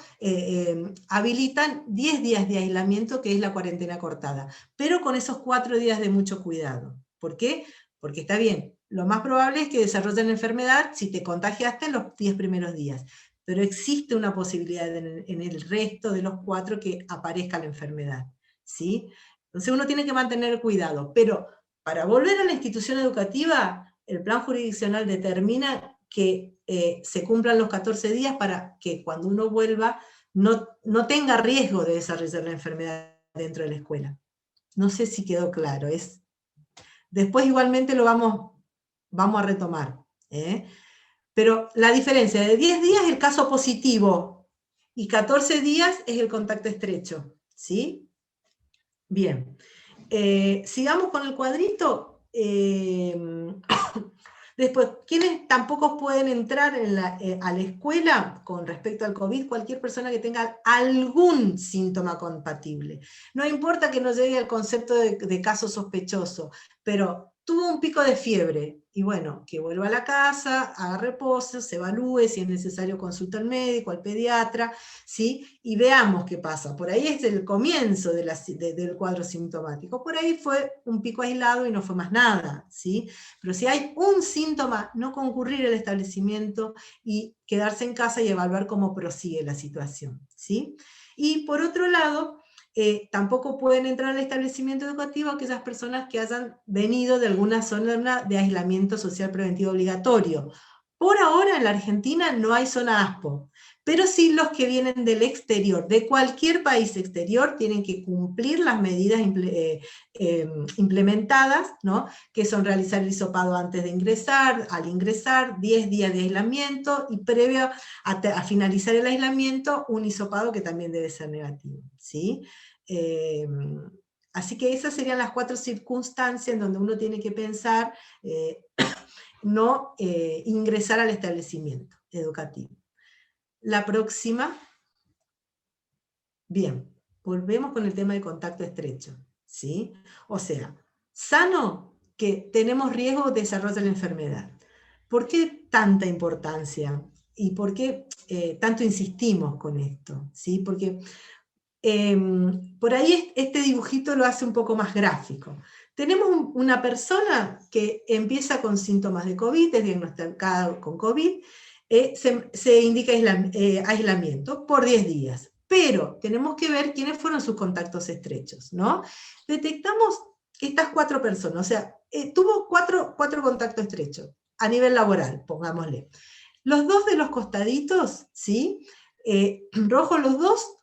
habilitan 10 días de aislamiento, que es la cuarentena cortada, pero con esos 4 días de mucho cuidado. ¿Por qué? Porque está bien, lo más probable es que desarrollen la enfermedad si te contagiaste en los 10 primeros días, pero existe una posibilidad en el resto de los 4 que aparezca la enfermedad, ¿sí? Entonces uno tiene que mantener cuidado, pero para volver a la institución educativa, el plan jurisdiccional determina que se cumplan los 14 días para que cuando uno vuelva no tenga riesgo de desarrollar la enfermedad dentro de la escuela. No sé si quedó claro. Después igualmente lo vamos a retomar. Pero la diferencia de 10 días es el caso positivo y 14 días es el contacto estrecho. ¿Sí? Bien. Sigamos con el cuadrito. Después, ¿quiénes tampoco pueden entrar a la escuela con respecto al COVID? Cualquier persona que tenga algún síntoma compatible. No importa que no llegue al concepto de caso sospechoso, pero tuvo un pico de fiebre, y bueno, que vuelva a la casa, haga reposo, se evalúe, si es necesario consulta al médico, al pediatra, ¿sí? Y veamos qué pasa. Por ahí es el comienzo del cuadro sintomático. Por ahí fue un pico aislado y no fue más nada, ¿sí? Pero si hay un síntoma, no concurrir al establecimiento y quedarse en casa y evaluar cómo prosigue la situación, ¿sí? Y por otro lado, tampoco pueden entrar al establecimiento educativo aquellas personas que hayan venido de alguna zona de aislamiento social preventivo obligatorio. Por ahora en la Argentina no hay zona ASPO, pero sí los que vienen del exterior, de cualquier país exterior, tienen que cumplir las medidas implementadas, ¿no? Que son realizar el hisopado antes de ingresar, al ingresar, 10 días de aislamiento, y previo a finalizar el aislamiento, un hisopado que también debe ser negativo, ¿sí? Así que esas serían las 4 circunstancias en donde uno tiene que pensar no ingresar al establecimiento educativo. La próxima. Bien, volvemos con el tema de contacto estrecho, ¿sí? O sea, sano, que tenemos riesgo de desarrollo de la enfermedad. ¿Por qué tanta importancia? ¿Y por qué tanto insistimos con esto? ¿Sí? Porque por ahí este dibujito lo hace un poco más gráfico. Tenemos una persona que empieza con síntomas de COVID, es diagnosticada con COVID, se indica aislamiento por 10 días. Pero tenemos que ver quiénes fueron sus contactos estrechos, ¿no? Detectamos estas 4 personas, o sea, tuvo 4 contactos estrechos a nivel laboral, pongámosle. Los 2 de los costaditos, ¿sí? Rojos los 2,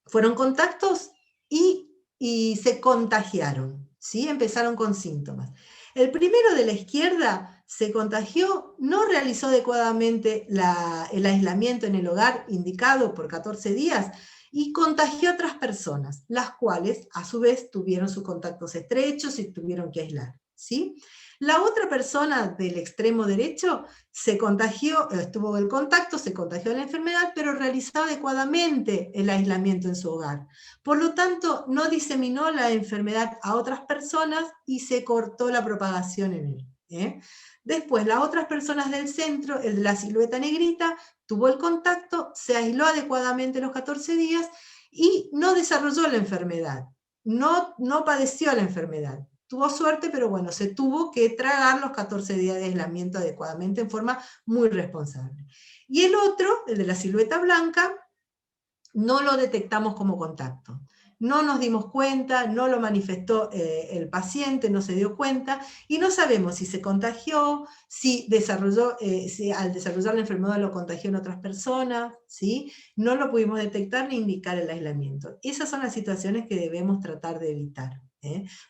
fueron contactos y se contagiaron, ¿sí? Empezaron con síntomas. El primero de la izquierda se contagió, no realizó adecuadamente el aislamiento en el hogar indicado por 14 días y contagió a otras personas, las cuales a su vez tuvieron sus contactos estrechos y tuvieron que aislar, ¿sí? La otra persona del extremo derecho se contagió, estuvo en contacto, se contagió de la enfermedad, pero realizó adecuadamente el aislamiento en su hogar. Por lo tanto, no diseminó la enfermedad a otras personas y se cortó la propagación en él, ¿eh? Después, las otras personas del centro, el de la silueta negrita, tuvo el contacto, se aisló adecuadamente los 14 días y no desarrolló la enfermedad, no padeció la enfermedad. Tuvo suerte, pero bueno, se tuvo que tragar los 14 días de aislamiento adecuadamente en forma muy responsable. Y el otro, el de la silueta blanca, no lo detectamos como contacto. No nos dimos cuenta, no lo manifestó el paciente, no se dio cuenta, y no sabemos si se contagió, si al desarrollar la enfermedad lo contagió en otras personas, ¿sí? No lo pudimos detectar ni indicar el aislamiento. Esas son las situaciones que debemos tratar de evitar.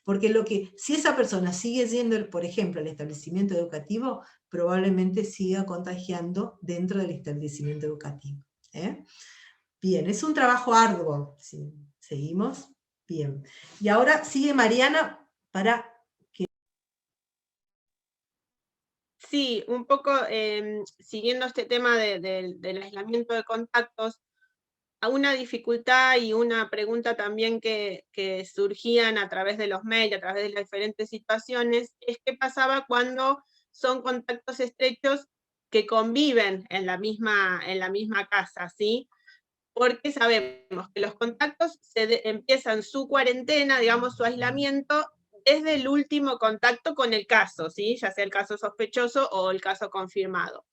Porque si esa persona sigue yendo, por ejemplo, al establecimiento educativo, probablemente siga contagiando dentro del establecimiento educativo. Bien, es un trabajo arduo. ¿Sí? ¿Seguimos? Bien. Y ahora sigue Mariana para que... Sí, un poco siguiendo este tema del aislamiento de contactos, una dificultad y una pregunta también que surgían a través de los mails, a través de las diferentes situaciones, es qué pasaba cuando son contactos estrechos que conviven en la misma casa, ¿sí? Porque sabemos que los contactos empiezan su cuarentena, digamos, su aislamiento, desde el último contacto con el caso, ¿sí? Ya sea el caso sospechoso o el caso confirmado.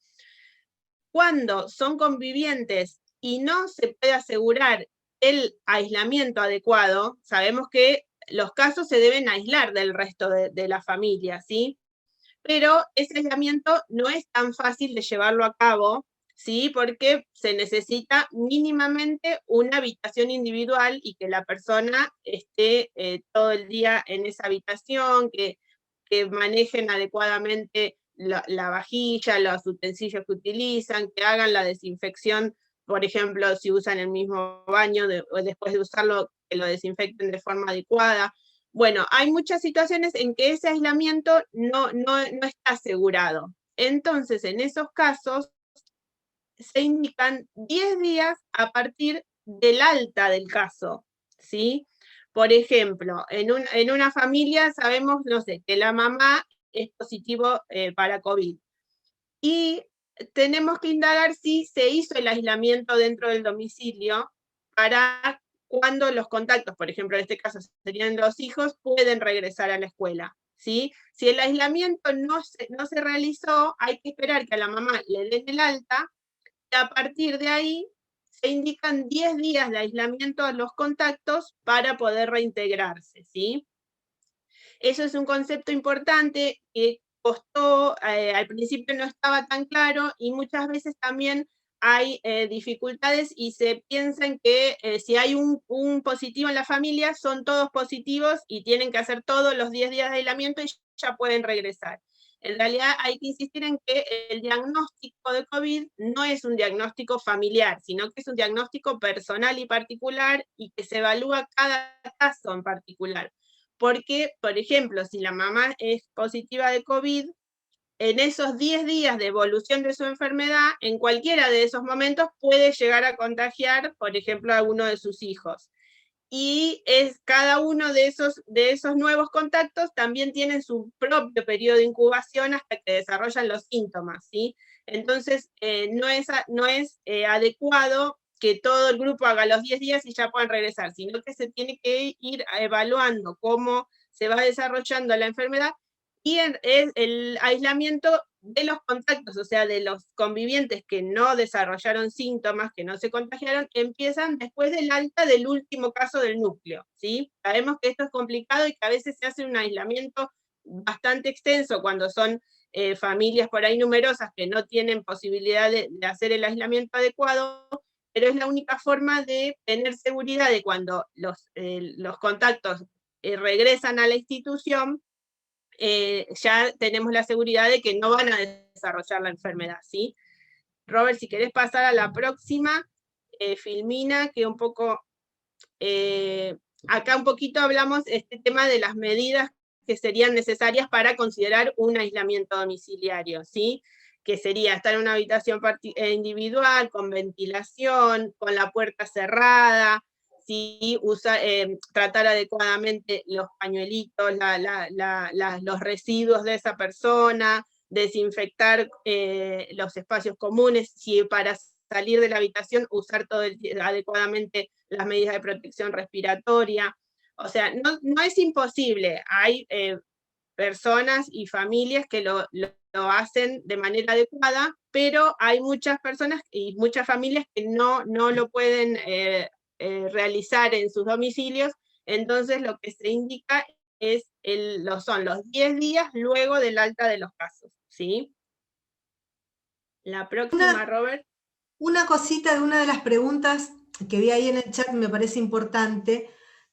Cuando son convivientes y no se puede asegurar el aislamiento adecuado, sabemos que los casos se deben aislar del resto de la familia, ¿sí? Pero ese aislamiento no es tan fácil de llevarlo a cabo, ¿sí? Porque se necesita mínimamente una habitación individual y que la persona esté todo el día en esa habitación, que manejen adecuadamente la vajilla, los utensilios que utilizan, que hagan la desinfección, por ejemplo, si usan el mismo baño, después de usarlo, que lo desinfecten de forma adecuada. Bueno, hay muchas situaciones en que ese aislamiento no está asegurado. Entonces, en esos casos, se indican 10 días a partir del alta del caso, ¿sí? Por ejemplo, en una familia sabemos, no sé, que la mamá es positivo para COVID. Y tenemos que indagar si se hizo el aislamiento dentro del domicilio para cuando los contactos, por ejemplo, en este caso serían los hijos, pueden regresar a la escuela, ¿sí? Si el aislamiento no se realizó, hay que esperar que a la mamá le den el alta, y a partir de ahí se indican 10 días de aislamiento a los contactos para poder reintegrarse, ¿sí? Eso es un concepto importante que costó, al principio no estaba tan claro, y muchas veces también hay dificultades y se piensa en que si hay un positivo en la familia, son todos positivos y tienen que hacer todos los 10 días de aislamiento y ya pueden regresar. En realidad hay que insistir en que el diagnóstico de COVID no es un diagnóstico familiar, sino que es un diagnóstico personal y particular y que se evalúa cada caso en particular. Porque, por ejemplo, si la mamá es positiva de COVID, en esos 10 días de evolución de su enfermedad, en cualquiera de esos momentos puede llegar a contagiar, por ejemplo, a uno de sus hijos. Y cada uno de esos nuevos contactos también tienen su propio periodo de incubación hasta que desarrollan los síntomas, ¿sí? Entonces, no es adecuado que todo el grupo haga los 10 días y ya puedan regresar, sino que se tiene que ir evaluando cómo se va desarrollando la enfermedad, y el aislamiento de los contactos, o sea, de los convivientes que no desarrollaron síntomas, que no se contagiaron, empiezan después del alta del último caso del núcleo, ¿sí? Sabemos que esto es complicado y que a veces se hace un aislamiento bastante extenso cuando son familias por ahí numerosas que no tienen posibilidad de hacer el aislamiento adecuado, pero es la única forma de tener seguridad de cuando los contactos regresan a la institución, ya tenemos la seguridad de que no van a desarrollar la enfermedad, ¿sí? Robert, si querés pasar a la próxima, Filmina, que un poco, acá un poquito hablamos este tema de las medidas que serían necesarias para considerar un aislamiento domiciliario, ¿sí? Que sería estar en una habitación individual, con ventilación, con la puerta cerrada, ¿sí? Tratar adecuadamente los pañuelitos, los residuos de esa persona, desinfectar los espacios comunes, si para salir de la habitación usar adecuadamente las medidas de protección respiratoria. O sea, no es imposible, hay personas y familias que lo hacen de manera adecuada, pero hay muchas personas y muchas familias que no lo pueden realizar en sus domicilios, entonces lo que se indica son los 10 días luego del alta de los casos, ¿sí? La próxima, Robert. Una cosita de una de las preguntas que vi ahí en el chat me parece importante,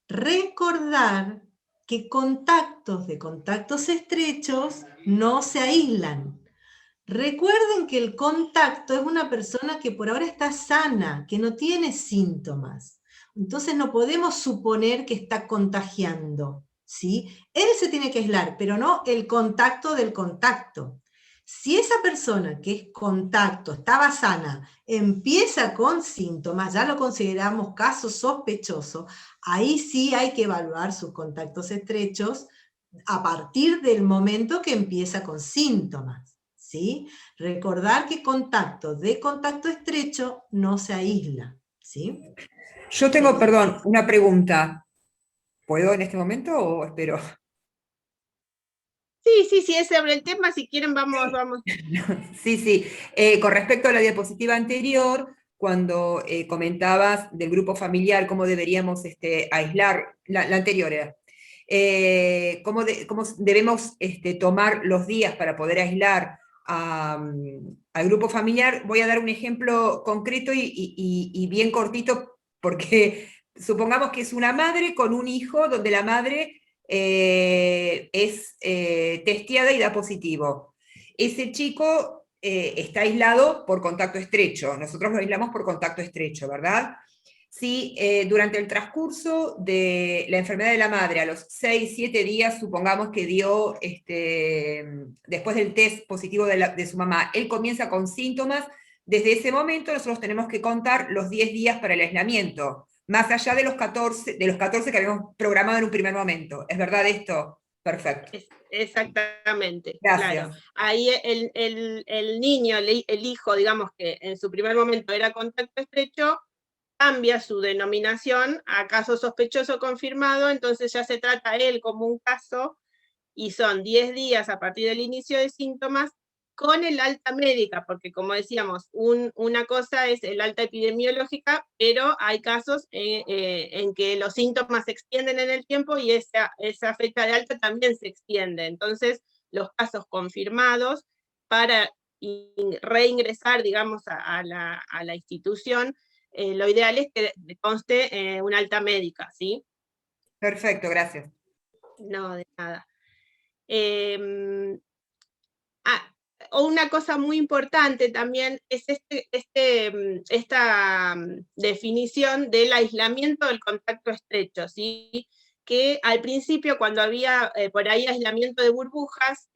recordar que contactos estrechos no se aíslan. Recuerden que el contacto es una persona que por ahora está sana, que no tiene síntomas. Entonces no podemos suponer que está contagiando, ¿sí? Él se tiene que aislar, pero no el contacto del contacto. Si esa persona que es contacto, estaba sana, empieza con síntomas, ya lo consideramos caso sospechoso, ahí sí hay que evaluar sus contactos estrechos a partir del momento que empieza con síntomas, ¿sí? Recordar que contacto estrecho no se aísla, ¿sí? Yo tengo, perdón, una pregunta. ¿Puedo en este momento o espero? Sí, es sobre el tema, si quieren vamos. Sí. Con respecto a la diapositiva anterior, cuando comentabas del grupo familiar, cómo deberíamos aislar, la anterior era, cómo debemos tomar los días para poder aislar al grupo familiar, voy a dar un ejemplo concreto y bien cortito, porque supongamos que es una madre con un hijo donde la madre es testeada y da positivo. Ese chico está aislado por contacto estrecho, nosotros lo aislamos por contacto estrecho, ¿verdad? Si durante el transcurso de la enfermedad de la madre, a los 6, 7 días, supongamos que dio, después del test positivo de su mamá, él comienza con síntomas, desde ese momento nosotros tenemos que contar los 10 días para el aislamiento, más allá de los 14 que habíamos programado en un primer momento. ¿Es verdad esto? Perfecto. Exactamente. Gracias. Claro. Ahí el niño, el hijo, digamos que en su primer momento era contacto estrecho, cambia su denominación a caso sospechoso confirmado, entonces ya se trata él como un caso, y son 10 días a partir del inicio de síntomas, con el alta médica, porque como decíamos, una cosa es el alta epidemiológica, pero hay casos en que los síntomas se extienden en el tiempo y esa fecha de alta también se extiende. Entonces, los casos confirmados para reingresar, digamos, a la institución, lo ideal es que conste una alta médica, ¿sí? Perfecto, gracias. No, de nada. Una cosa muy importante también es esta definición del aislamiento del contacto estrecho, ¿sí? Que al principio, cuando había por ahí aislamiento de burbujas,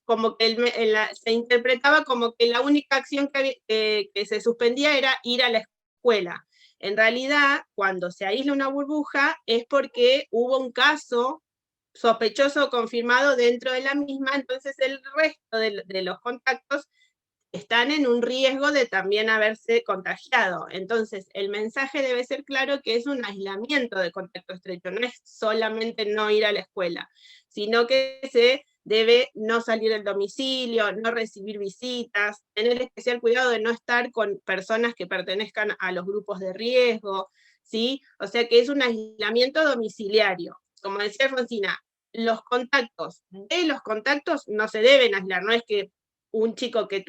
como que se interpretaba como que la única acción que se suspendía era ir a la escuela. En realidad, cuando se aísla una burbuja es porque hubo un caso sospechoso o confirmado dentro de la misma, entonces el resto de los contactos están en un riesgo de también haberse contagiado. Entonces, el mensaje debe ser claro que es un aislamiento de contacto estrecho, no es solamente no ir a la escuela, sino que se debe no salir del domicilio, no recibir visitas, tener especial cuidado de no estar con personas que pertenezcan a los grupos de riesgo, ¿sí? O sea que es un aislamiento domiciliario. Como decía Alfonsina, los contactos no se deben aislar, no es que un chico que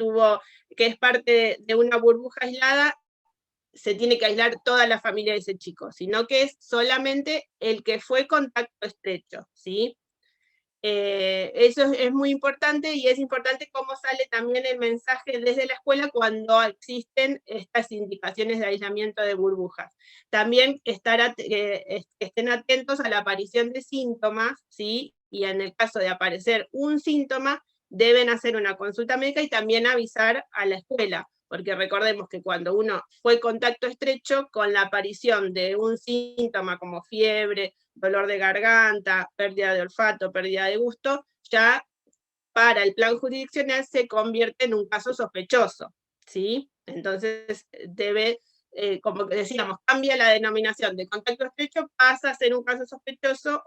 es parte de una burbuja aislada, se tiene que aislar toda la familia de ese chico, sino que es solamente el que fue contacto estrecho, ¿sí? Eso es muy importante, y es importante cómo sale también el mensaje desde la escuela cuando existen estas indicaciones de aislamiento de burbujas. También estén atentos a la aparición de síntomas, ¿sí? Y en el caso de aparecer un síntoma, deben hacer una consulta médica y también avisar a la escuela, porque recordemos que cuando uno fue contacto estrecho, con la aparición de un síntoma como fiebre, dolor de garganta, pérdida de olfato, pérdida de gusto, ya para el plan jurisdiccional se convierte en un caso sospechoso, ¿sí? Entonces debe, como decíamos, cambia la denominación de contacto estrecho, pasa a ser un caso sospechoso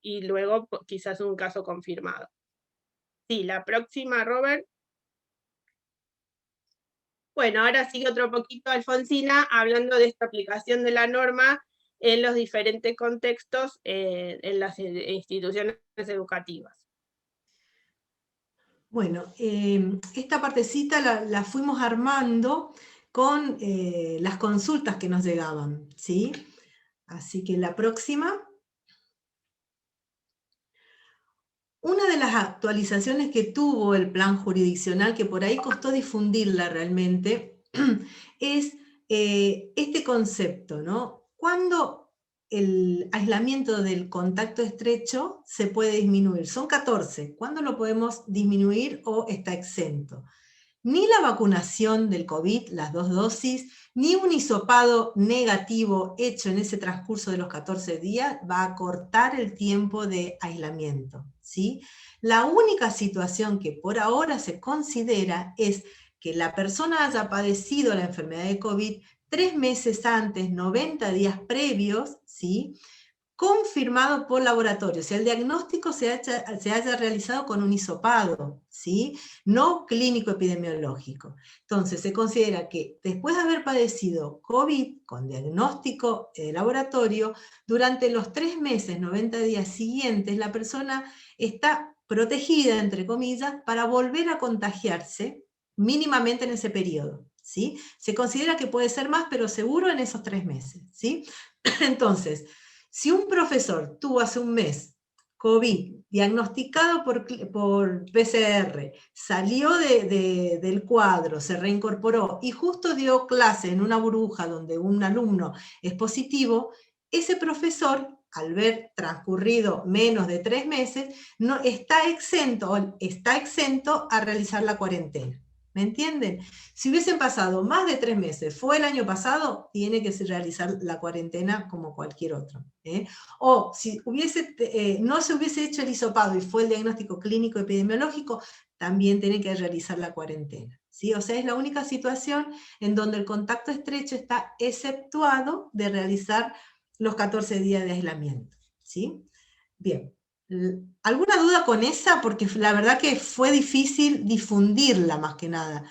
y luego quizás un caso confirmado. Sí, la próxima, Robert. Bueno, ahora sigue otro poquito Alfonsina hablando de esta aplicación de la norma en los diferentes contextos en las instituciones educativas. Bueno, esta partecita la fuimos armando con las consultas que nos llegaban, ¿sí? Así que la próxima. Una de las actualizaciones que tuvo el plan jurisdiccional, que por ahí costó difundirla realmente, es este concepto, ¿no? ¿Cuándo el aislamiento del contacto estrecho se puede disminuir? Son 14. ¿Cuándo lo podemos disminuir o está exento? Ni la vacunación del COVID, las 2 dosis, ni un hisopado negativo hecho en ese transcurso de los 14 días va a cortar el tiempo de aislamiento, ¿sí? La única situación que por ahora se considera es que la persona haya padecido la enfermedad de COVID 3 meses antes, 90 días previos, ¿sí? Confirmado por laboratorio, si el diagnóstico se haya realizado con un hisopado, ¿sí? No clínico epidemiológico. Entonces, se considera que después de haber padecido COVID con diagnóstico de laboratorio, durante los 3 meses, 90 días siguientes, la persona está protegida, entre comillas, para volver a contagiarse mínimamente en ese periodo, ¿sí? Se considera que puede ser más, pero seguro en esos 3 meses, ¿sí? Entonces, si un profesor tuvo hace un mes COVID, diagnosticado por PCR, salió del cuadro, se reincorporó y justo dio clase en una burbuja donde un alumno es positivo, ese profesor, al ver transcurrido menos de 3 meses, no, está exento a realizar la cuarentena. ¿Me entienden? Si hubiesen pasado más de 3 meses, fue el año pasado, tiene que realizar la cuarentena como cualquier otro. O si no se hubiese hecho el hisopado y fue el diagnóstico clínico epidemiológico, también tiene que realizar la cuarentena, ¿sí? O sea, es la única situación en donde el contacto estrecho está exceptuado de realizar los 14 días de aislamiento, ¿sí? Bien. ¿Alguna duda con esa? Porque la verdad que fue difícil difundirla más que nada.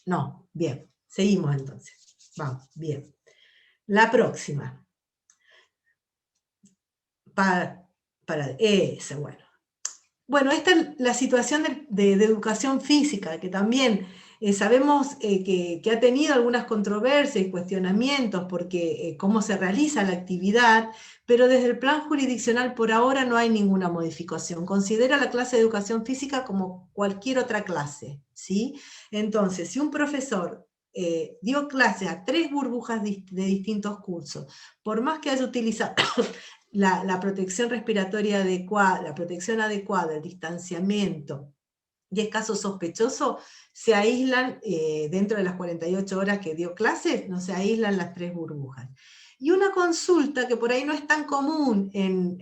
No, bien, seguimos entonces. Vamos, bien. La próxima. Esa, bueno. Bueno, esta es la situación de educación física, que también sabemos que ha tenido algunas controversias y cuestionamientos porque cómo se realiza la actividad, pero desde el plan jurisdiccional por ahora no hay ninguna modificación. Considera la clase de educación física como cualquier otra clase, ¿sí? Entonces, si un profesor dio clase a 3 burbujas de distintos cursos, por más que haya utilizado la protección respiratoria adecuada, la protección adecuada, el distanciamiento, y es caso sospechoso, se aíslan dentro de las 48 horas que dio clases, no se aíslan las 3 burbujas. Y una consulta que por ahí no es tan común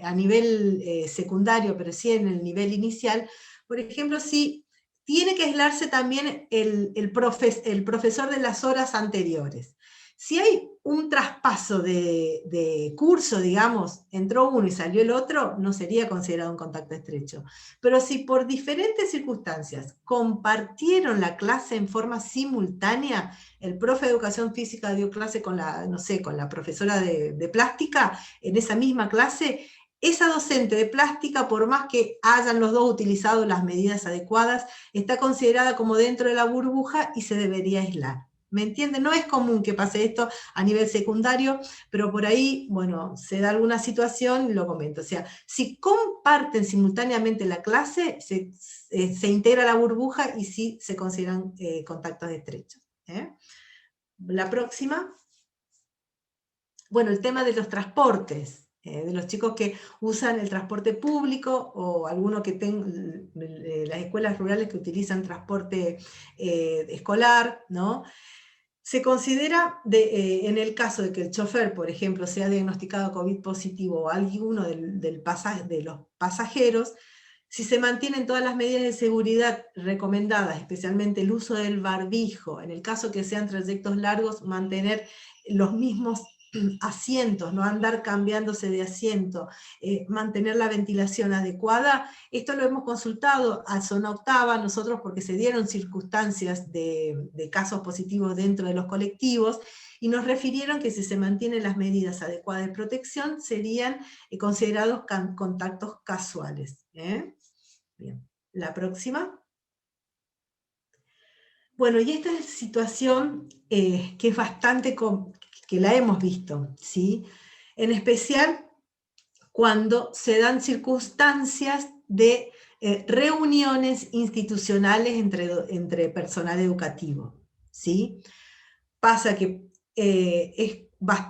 a nivel secundario, pero sí en el nivel inicial, por ejemplo, si tiene que aislarse también el profesor de las horas anteriores. Si hay un traspaso de curso, digamos, entró uno y salió el otro, no sería considerado un contacto estrecho. Pero si por diferentes circunstancias compartieron la clase en forma simultánea, el profe de educación física dio clase con la, no sé, con la profesora de plástica, en esa misma clase, esa docente de plástica, por más que hayan los dos utilizado las medidas adecuadas, está considerada como dentro de la burbuja y se debería aislar. ¿Me entienden? No es común que pase esto a nivel secundario, pero por ahí, bueno, se da alguna situación, lo comento. O sea, si comparten simultáneamente la clase, se integra la burbuja y sí se consideran contactos estrechos. La próxima. Bueno, el tema de los transportes, de los chicos que usan el transporte público o algunos que tengan las escuelas rurales que utilizan transporte escolar, ¿no? Se considera, en el caso de que el chofer, por ejemplo, sea diagnosticado COVID positivo o alguno de los pasajeros, si se mantienen todas las medidas de seguridad recomendadas, especialmente el uso del barbijo, en el caso que sean trayectos largos, mantener los mismos asientos, no andar cambiándose de asiento, mantener la ventilación adecuada. Esto lo hemos consultado a Zona Octava nosotros porque se dieron circunstancias de casos positivos dentro de los colectivos y nos refirieron que si se mantienen las medidas adecuadas de protección serían considerados contactos casuales. Bien, la próxima. Bueno, y esta es situación que es bastante que la hemos visto, ¿sí? En especial cuando se dan circunstancias de reuniones institucionales entre personal educativo, ¿sí? Pasa que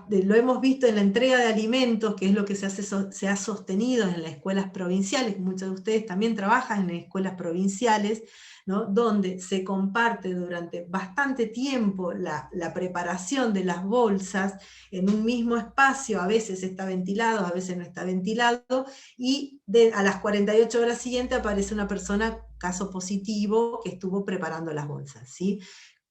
lo hemos visto en la entrega de alimentos, que es lo que se ha sostenido en las escuelas provinciales, muchos de ustedes también trabajan en escuelas provinciales, ¿no? Donde se comparte durante bastante tiempo la preparación de las bolsas en un mismo espacio, a veces está ventilado, a veces no está ventilado, y a las 48 horas siguientes aparece una persona, caso positivo, que estuvo preparando las bolsas, ¿sí?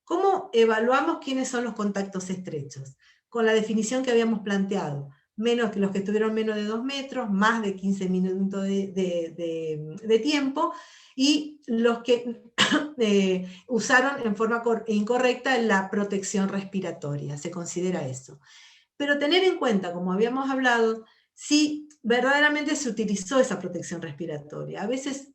¿Cómo evaluamos quiénes son los contactos estrechos? Con la definición que habíamos planteado, menos que los que estuvieron menos de 2 metros, más de 15 minutos de tiempo, y los que usaron en forma incorrecta la protección respiratoria, se considera eso. Pero tener en cuenta, como habíamos hablado, si verdaderamente se utilizó esa protección respiratoria. A veces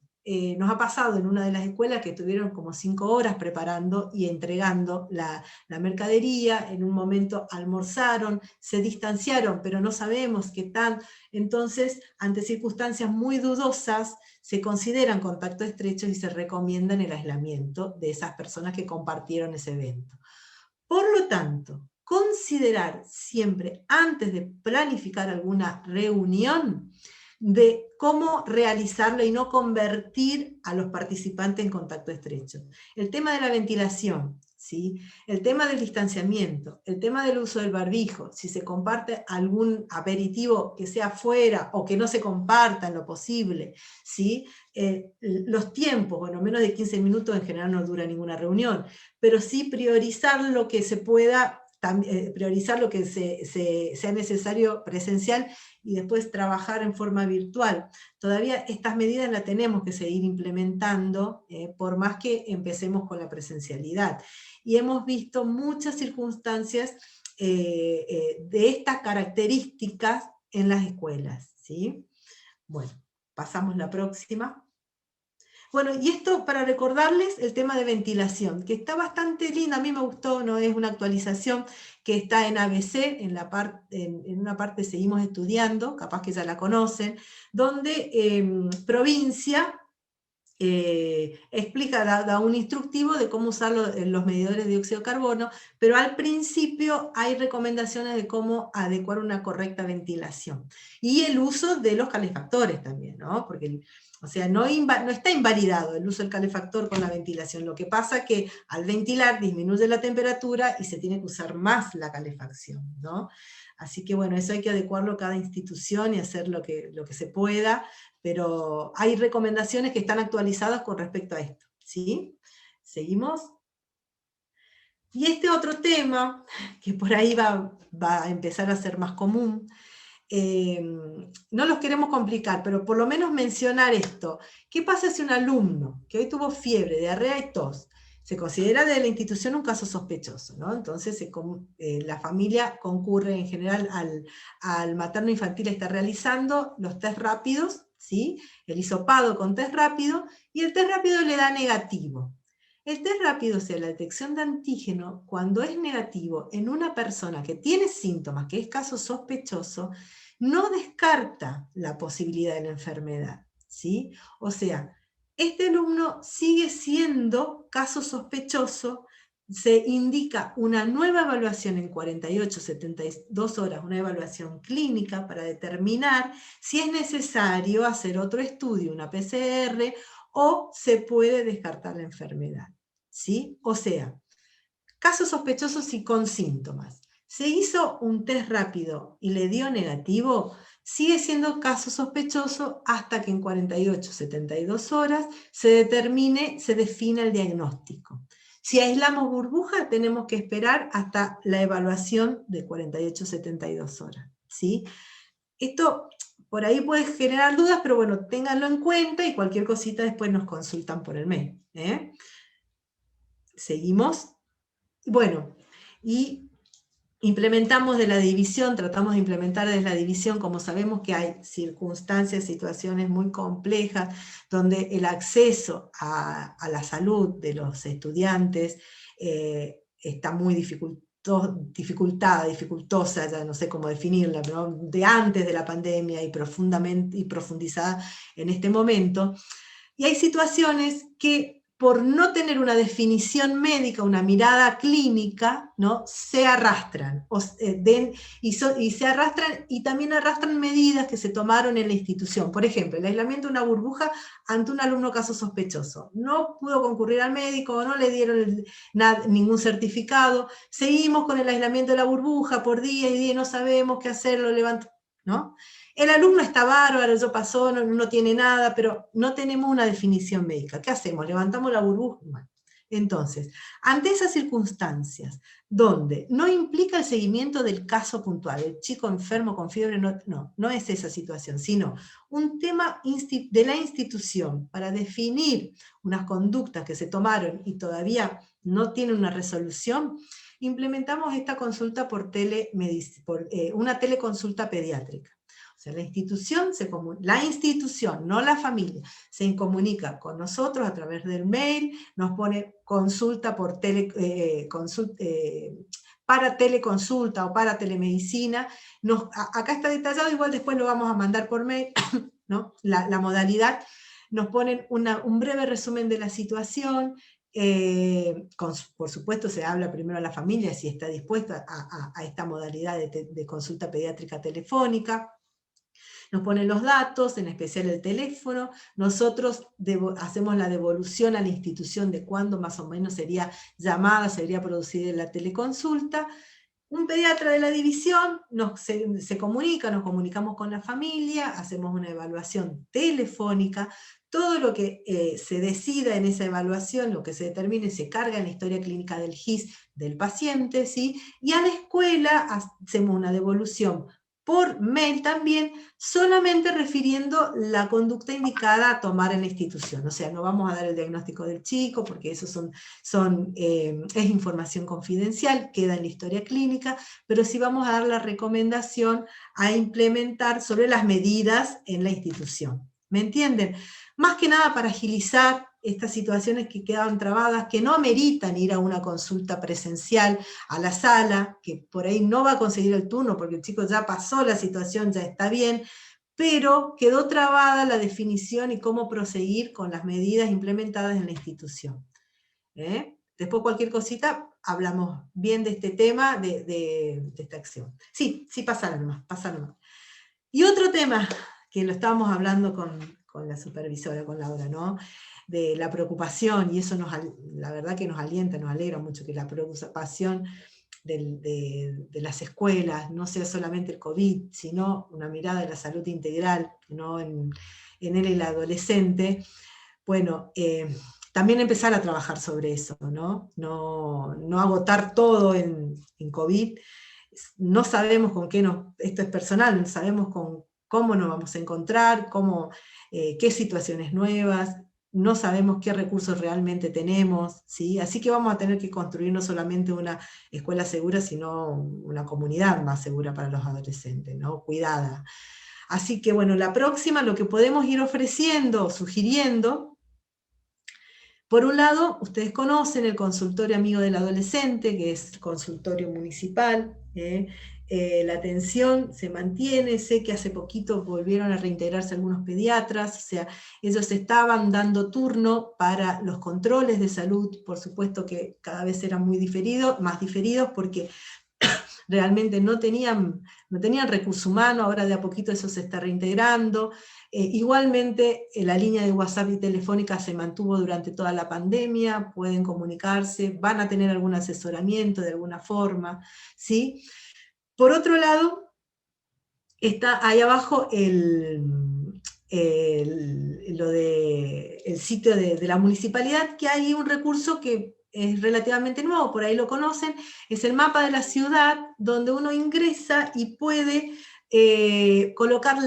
nos ha pasado en una de las escuelas que estuvieron como 5 horas preparando y entregando la mercadería, en un momento almorzaron, se distanciaron, pero no sabemos qué tan. Entonces, ante circunstancias muy dudosas, se consideran contactos estrechos y se recomiendan el aislamiento de esas personas que compartieron ese evento. Por lo tanto, considerar siempre, antes de planificar alguna reunión, de cómo realizarlo y no convertir a los participantes en contacto estrecho. El tema de la ventilación, ¿sí? El tema del distanciamiento, el tema del uso del barbijo, si se comparte algún aperitivo que sea fuera o que no se comparta en lo posible, ¿sí? Los tiempos, bueno, menos de 15 minutos en general no dura ninguna reunión, pero sí priorizar lo que se pueda, priorizar lo que sea necesario presencial y después trabajar en forma virtual. Todavía estas medidas las tenemos que seguir implementando, por más que empecemos con la presencialidad. Y hemos visto muchas circunstancias de estas características en las escuelas, ¿sí? Bueno, pasamos la próxima. Bueno, y esto para recordarles el tema de ventilación, que está bastante linda, a mí me gustó, no es una actualización que está en ABC, en una parte seguimos estudiando, capaz que ya la conocen, donde provincia explica, da un instructivo de cómo usar los medidores de dióxido de carbono, pero al principio hay recomendaciones de cómo adecuar una correcta ventilación. Y el uso de los calefactores también, ¿no? Porque o sea, no está invalidado el uso del calefactor con la ventilación. Lo que pasa es que al ventilar disminuye la temperatura y se tiene que usar más la calefacción, ¿no? Así que bueno, eso hay que adecuarlo a cada institución y hacer lo que se pueda, pero hay recomendaciones que están actualizadas con respecto a esto, ¿sí? ¿Seguimos? Y este otro tema, que por ahí va a empezar a ser más común, no los queremos complicar, pero por lo menos mencionar esto. ¿Qué pasa si un alumno que hoy tuvo fiebre, diarrea y tos, se considera de la institución un caso sospechoso, ¿no? Entonces la familia concurre en general al materno infantil, está realizando los test rápidos, ¿sí? El hisopado con test rápido, y el test rápido le da negativo. El test rápido, o sea, la detección de antígeno, cuando es negativo en una persona que tiene síntomas, que es caso sospechoso, no descarta la posibilidad de la enfermedad, ¿sí? O sea, este alumno sigue siendo caso sospechoso, se indica una nueva evaluación en 48, 72 horas, una evaluación clínica para determinar si es necesario hacer otro estudio, una PCR, o se puede descartar la enfermedad, ¿sí? O sea, casos sospechosos y con síntomas. Se hizo un test rápido y le dio negativo, sigue siendo caso sospechoso hasta que en 48, 72 horas se define el diagnóstico. Si aislamos burbuja, tenemos que esperar hasta la evaluación de 48, 72 horas, ¿sí? Esto por ahí puede generar dudas, pero bueno, ténganlo en cuenta y cualquier cosita después nos consultan por el mail. ¿Seguimos? Bueno, y implementamos de la división, tratamos de implementar desde la división, como sabemos que hay circunstancias, situaciones muy complejas, donde el acceso a la salud de los estudiantes está muy dificultosa, ya no sé cómo definirla, pero de antes de la pandemia y profundizada en este momento. Y hay situaciones que, por no tener una definición médica, una mirada clínica, ¿no?, se arrastran, y se arrastran, y también arrastran medidas que se tomaron en la institución. Por ejemplo, el aislamiento de una burbuja ante un alumno caso sospechoso. No pudo concurrir al médico, no le dieron ningún certificado, seguimos con el aislamiento de la burbuja por día y día, no sabemos qué hacer, lo levantamos, ¿no? El alumno está bárbaro, eso pasó, no tiene nada, pero no tenemos una definición médica. ¿Qué hacemos? ¿Levantamos la burbuja? Bueno, entonces, ante esas circunstancias, donde no implica el seguimiento del caso puntual, el chico enfermo con fiebre, no es esa situación, sino un tema de la institución para definir unas conductas que se tomaron y todavía no tienen una resolución, implementamos esta consulta una teleconsulta pediátrica. O sea, la institución, no la familia, se comunica con nosotros a través del mail, nos pone consulta para teleconsulta o para telemedicina. Acá está detallado, igual después lo vamos a mandar por mail, ¿no? La modalidad. Nos ponen un breve resumen de la situación. Por supuesto se habla primero a la familia si está dispuesta a esta modalidad de consulta pediátrica telefónica. Nos ponen los datos, en especial el teléfono, nosotros hacemos la devolución a la institución de cuándo más o menos sería llamada, sería producida la teleconsulta. Un pediatra de la división se comunica, nos comunicamos con la familia, hacemos una evaluación telefónica, todo lo que se decida en esa evaluación, lo que se determine, se carga en la historia clínica del GIS del paciente, ¿sí? Y a la escuela hacemos una devolución por mail también, solamente refiriendo la conducta indicada a tomar en la institución. O sea, no vamos a dar el diagnóstico del chico, porque eso es información confidencial, queda en la historia clínica, pero sí vamos a dar la recomendación a implementar sobre las medidas en la institución. ¿Me entienden? Más que nada para agilizar estas situaciones que quedaban trabadas, que no ameritan ir a una consulta presencial a la sala, que por ahí no va a conseguir el turno porque el chico ya pasó la situación, ya está bien, pero quedó trabada la definición y cómo proseguir con las medidas implementadas en la institución. Después cualquier cosita, hablamos bien de este tema, de esta acción. Sí, pasa nomás. Y otro tema, que lo estábamos hablando con la supervisora, con Laura, ¿no?, de la preocupación, y eso la verdad que nos alienta, nos alegra mucho que la preocupación de las escuelas no sea solamente el COVID, sino una mirada de la salud integral, ¿no?, en él y el adolescente. Bueno, también empezar a trabajar sobre eso, ¿no? No agotar todo en COVID. No sabemos con qué esto es personal, no sabemos cómo nos vamos a encontrar, qué situaciones nuevas, no sabemos qué recursos realmente tenemos, ¿sí? Así que vamos a tener que construir no solamente una escuela segura, sino una comunidad más segura para los adolescentes, ¿no? Cuidada. Así que bueno, la próxima, lo que podemos ir ofreciendo, sugiriendo, por un lado, ustedes conocen el consultorio amigo del adolescente, que es el consultorio municipal, la atención se mantiene, sé que hace poquito volvieron a reintegrarse algunos pediatras, o sea, ellos estaban dando turno para los controles de salud, por supuesto que cada vez eran más diferidos, porque realmente no tenían recurso humano, ahora de a poquito eso se está reintegrando. Igualmente, la línea de WhatsApp y telefónica se mantuvo durante toda la pandemia, pueden comunicarse, van a tener algún asesoramiento de alguna forma, ¿sí? Por otro lado, está ahí abajo el sitio de la municipalidad, que hay un recurso que es relativamente nuevo, por ahí lo conocen, es el mapa de la ciudad, donde uno ingresa y puede colocar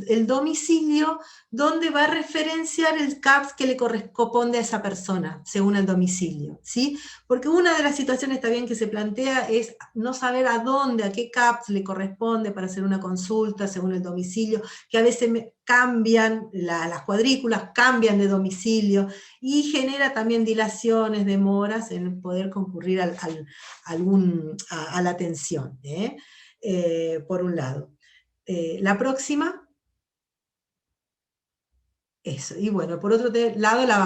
el domicilio donde va a referenciar el CAPS que le corresponde a esa persona, según el domicilio, ¿sí? Porque una de las situaciones también que se plantea es no saber a qué CAPS le corresponde para hacer una consulta según el domicilio, que a veces cambian, las cuadrículas cambian de domicilio, y genera también dilaciones, demoras en poder concurrir a la atención, por un lado. La próxima, eso, y bueno, por otro lado la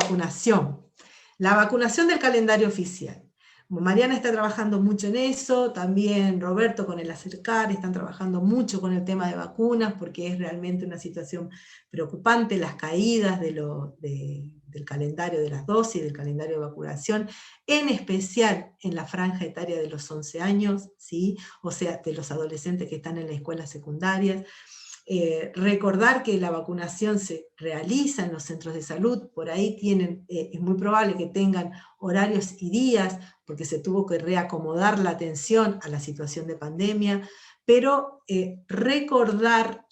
vacunación del calendario oficial. Mariana está trabajando mucho en eso, también Roberto con el Acercar están trabajando mucho con el tema de vacunas, porque es realmente una situación preocupante, las caídas del calendario de las dosis, del calendario de vacunación, en especial en la franja etaria de los 11 años, ¿sí? O sea, de los adolescentes que están en las escuelas secundarias. Recordar que la vacunación se realiza en los centros de salud, por ahí es muy probable que tengan horarios y días, porque se tuvo que reacomodar la atención a la situación de pandemia, pero recordar,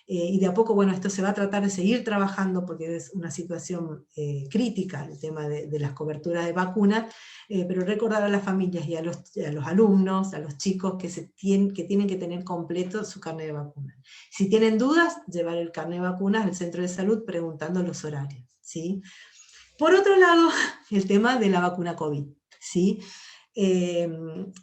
y de a poco, bueno, esto se va a tratar de seguir trabajando, porque es una situación crítica, el tema de las coberturas de vacunas, pero recordar a las familias y a los alumnos, a los chicos, que tienen que tener completo su carnet de vacunas. Si tienen dudas, llevar el carnet de vacunas al centro de salud preguntando los horarios, ¿sí? Por otro lado, el tema de la vacuna COVID, ¿sí?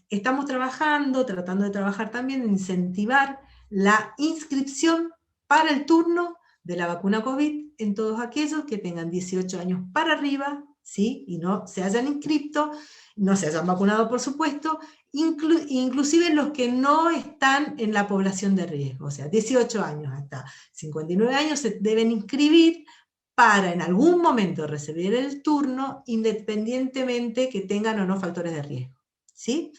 Estamos tratando de trabajar también en incentivar la inscripción para el turno de la vacuna COVID en todos aquellos que tengan 18 años para arriba, ¿sí? Y no se hayan inscrito, no se hayan vacunado, por supuesto, inclusive los que no están en la población de riesgo, o sea, 18 años hasta 59 años se deben inscribir para en algún momento recibir el turno, independientemente que tengan o no factores de riesgo, ¿sí?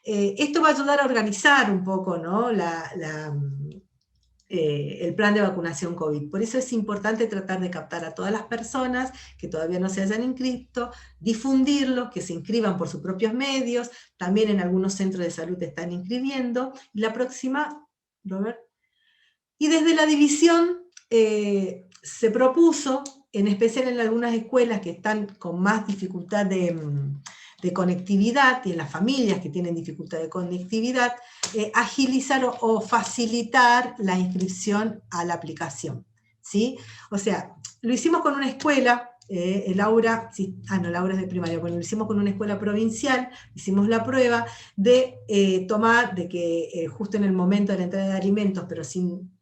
Esto va a ayudar a organizar un poco, ¿no? El plan de vacunación COVID. Por eso es importante tratar de captar a todas las personas que todavía no se hayan inscrito, difundirlos, que se inscriban por sus propios medios, también en algunos centros de salud están inscribiendo. Y la próxima, Robert. Y desde la división se propuso, en especial en algunas escuelas que están con más dificultad de conectividad, y en las familias que tienen dificultad de conectividad, agilizar o facilitar la inscripción a la aplicación, ¿sí? O sea, lo hicimos con una escuela, Laura es de primaria, bueno, lo hicimos con una escuela provincial, hicimos la prueba de que justo en el momento de la entrega de alimentos,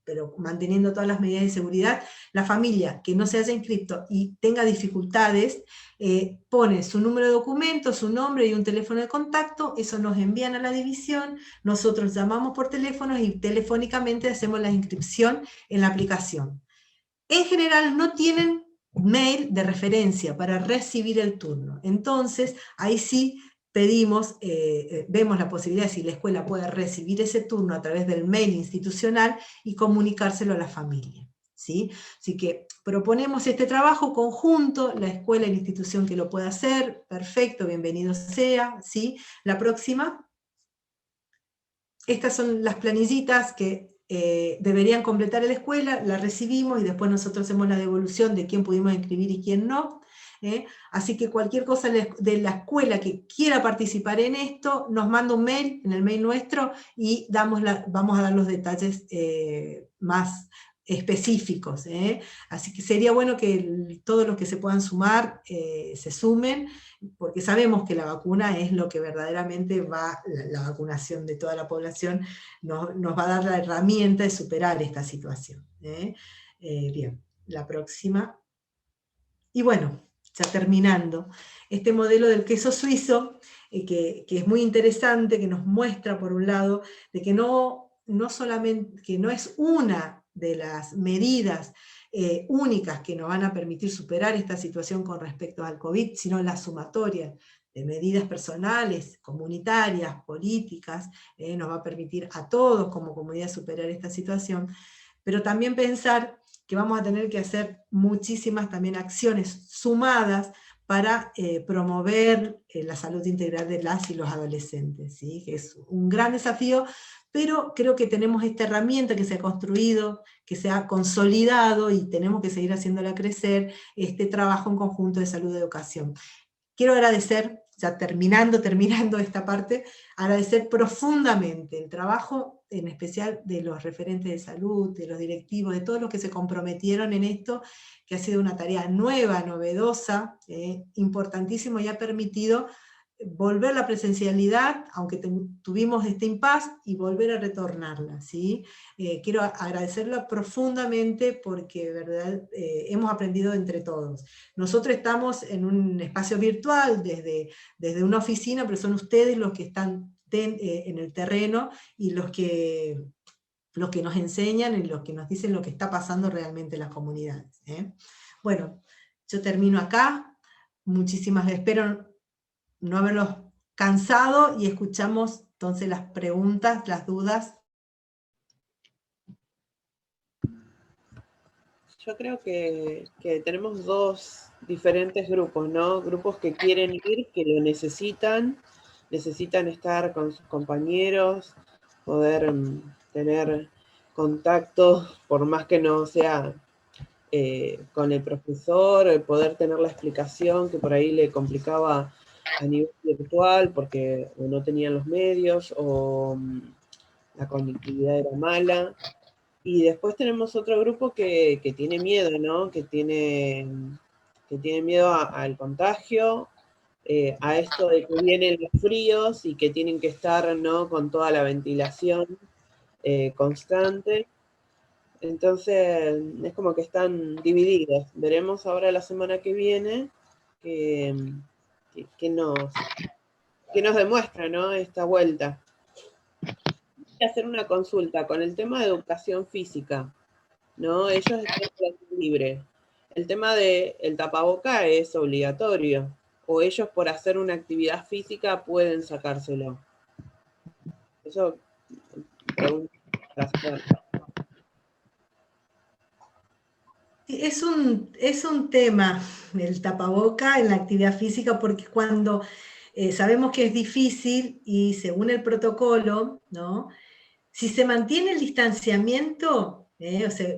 pero manteniendo todas las medidas de seguridad, la familia que no se haya inscrito y tenga dificultades, pone su número de documento, su nombre y un teléfono de contacto, eso nos envían a la división, nosotros llamamos por teléfono y telefónicamente hacemos la inscripción en la aplicación. En general no tienen mail de referencia para recibir el turno, entonces ahí sí pedimos, vemos la posibilidad de si la escuela puede recibir ese turno a través del mail institucional y comunicárselo a la familia, ¿sí? Así que proponemos este trabajo conjunto, la escuela y la institución que lo pueda hacer, perfecto, bienvenido sea, ¿sí? La próxima. Estas son las planillitas que deberían completar en la escuela, las recibimos y después nosotros hacemos la devolución de quién pudimos inscribir y quién no. Así que cualquier cosa de la escuela que quiera participar en esto, nos manda un mail, en el mail nuestro, y vamos a dar los detalles más específicos. Así que sería bueno que todos los que se puedan sumar se sumen, porque sabemos que la vacuna es lo que verdaderamente la vacunación de toda la población nos va a dar la herramienta de superar esta situación. Bien, la próxima. Y bueno, ya terminando, este modelo del queso suizo, que es muy interesante, que nos muestra, por un lado, de que no es una de las medidas únicas que nos van a permitir superar esta situación con respecto al COVID, sino la sumatoria de medidas personales, comunitarias, políticas, nos va a permitir a todos como comunidad superar esta situación, pero también pensar que vamos a tener que hacer muchísimas también acciones sumadas para promover la salud integral de las y los adolescentes, ¿sí? Que es un gran desafío, pero creo que tenemos esta herramienta que se ha construido, que se ha consolidado, y tenemos que seguir haciéndola crecer, este trabajo en conjunto de salud y educación. Quiero agradecer, ya terminando esta parte, agradecer profundamente el trabajo, en especial de los referentes de salud, de los directivos, de todos los que se comprometieron en esto, que ha sido una tarea nueva, novedosa, importantísimo, y ha permitido volver la presencialidad, aunque tuvimos este impasse, y volver a retornarla, ¿sí? Quiero agradecerla profundamente porque, verdad, hemos aprendido entre todos. Nosotros estamos en un espacio virtual desde una oficina, pero son ustedes los que están en el terreno y los que nos enseñan y los que nos dicen lo que está pasando realmente en las comunidades. Bueno, yo termino acá. Muchísimas gracias. Espero no haberlos cansado, y escuchamos entonces las preguntas, las dudas. Yo creo que tenemos dos diferentes grupos, ¿no? Grupos que quieren ir, que lo necesitan estar con sus compañeros, poder tener contacto, por más que no sea con el profesor, poder tener la explicación que por ahí le complicaba a nivel virtual porque o no tenían los medios o la conectividad era mala. Y después tenemos otro grupo que tiene miedo, ¿no? Que tiene miedo al contagio, a esto de que vienen los fríos y que tienen que estar, ¿no?, con toda la ventilación constante. Entonces es como que están divididos. Veremos ahora la semana que viene que nos demuestra, ¿no?, esta vuelta. Voy a hacer una consulta con el tema de educación física, ¿no? Ellos están en clase libre. El tema del tapaboca es obligatorio, o ellos por hacer una actividad física pueden sacárselo. Eso pregunto para saber. Es un tema el tapaboca en la actividad física, porque cuando sabemos que es difícil, y según el protocolo, ¿no?, si se mantiene el distanciamiento, o sea,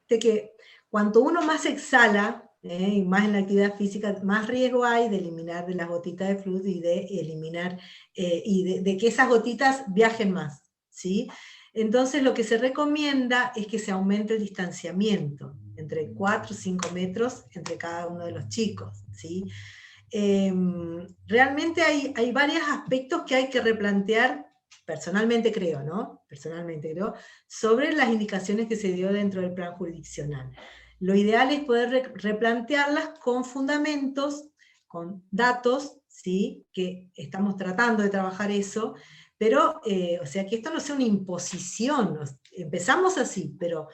de que cuanto uno más exhala, y más en la actividad física, más riesgo hay de eliminar de las gotitas de fluido y de eliminar, y de que esas gotitas viajen más, ¿sí? Entonces lo que se recomienda es que se aumente el distanciamiento, entre 4 o 5 metros entre cada uno de los chicos, ¿sí? Realmente hay varios aspectos que hay que replantear, personalmente creo, sobre las indicaciones que se dio dentro del plan jurisdiccional. Lo ideal es poder replantearlas con fundamentos, con datos, ¿sí?, que estamos tratando de trabajar eso, pero, o sea, que esto no sea una imposición. Empezamos así, pero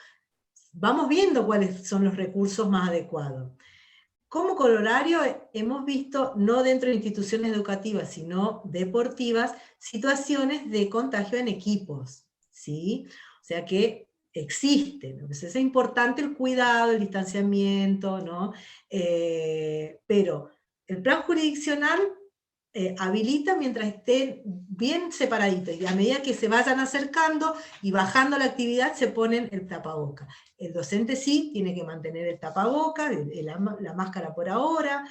vamos viendo cuáles son los recursos más adecuados. Como corolario, hemos visto, no dentro de instituciones educativas, sino deportivas, situaciones de contagio en equipos, ¿sí? O sea que existen. Entonces es importante el cuidado, el distanciamiento, ¿no? Pero el plan jurisdiccional habilita mientras estén bien separaditos, y a medida que se vayan acercando y bajando la actividad se ponen el tapaboca. El docente sí tiene que mantener el tapaboca, la máscara por ahora,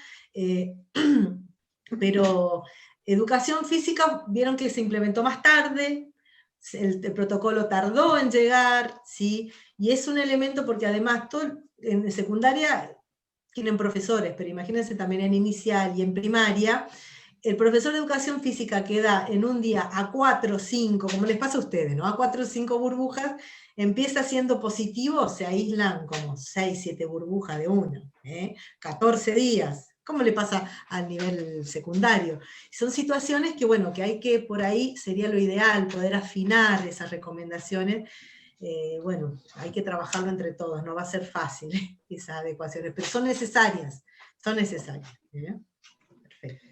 pero educación física vieron que se implementó más tarde, el protocolo tardó en llegar, ¿sí? Y es un elemento porque además en secundaria tienen profesores, pero imagínense también en inicial y en primaria, el profesor de educación física que da en un día a 4 o 5, como les pasa a ustedes, ¿no? A 4 o 5 burbujas, empieza siendo positivo, se aíslan como 6, 7 burbujas de una, 14 días. ¿Cómo le pasa al nivel secundario? Son situaciones que, bueno, que hay que, por ahí sería lo ideal, poder afinar esas recomendaciones. Bueno, hay que trabajarlo entre todos, no va a ser fácil esas adecuaciones, pero son necesarias, Perfecto.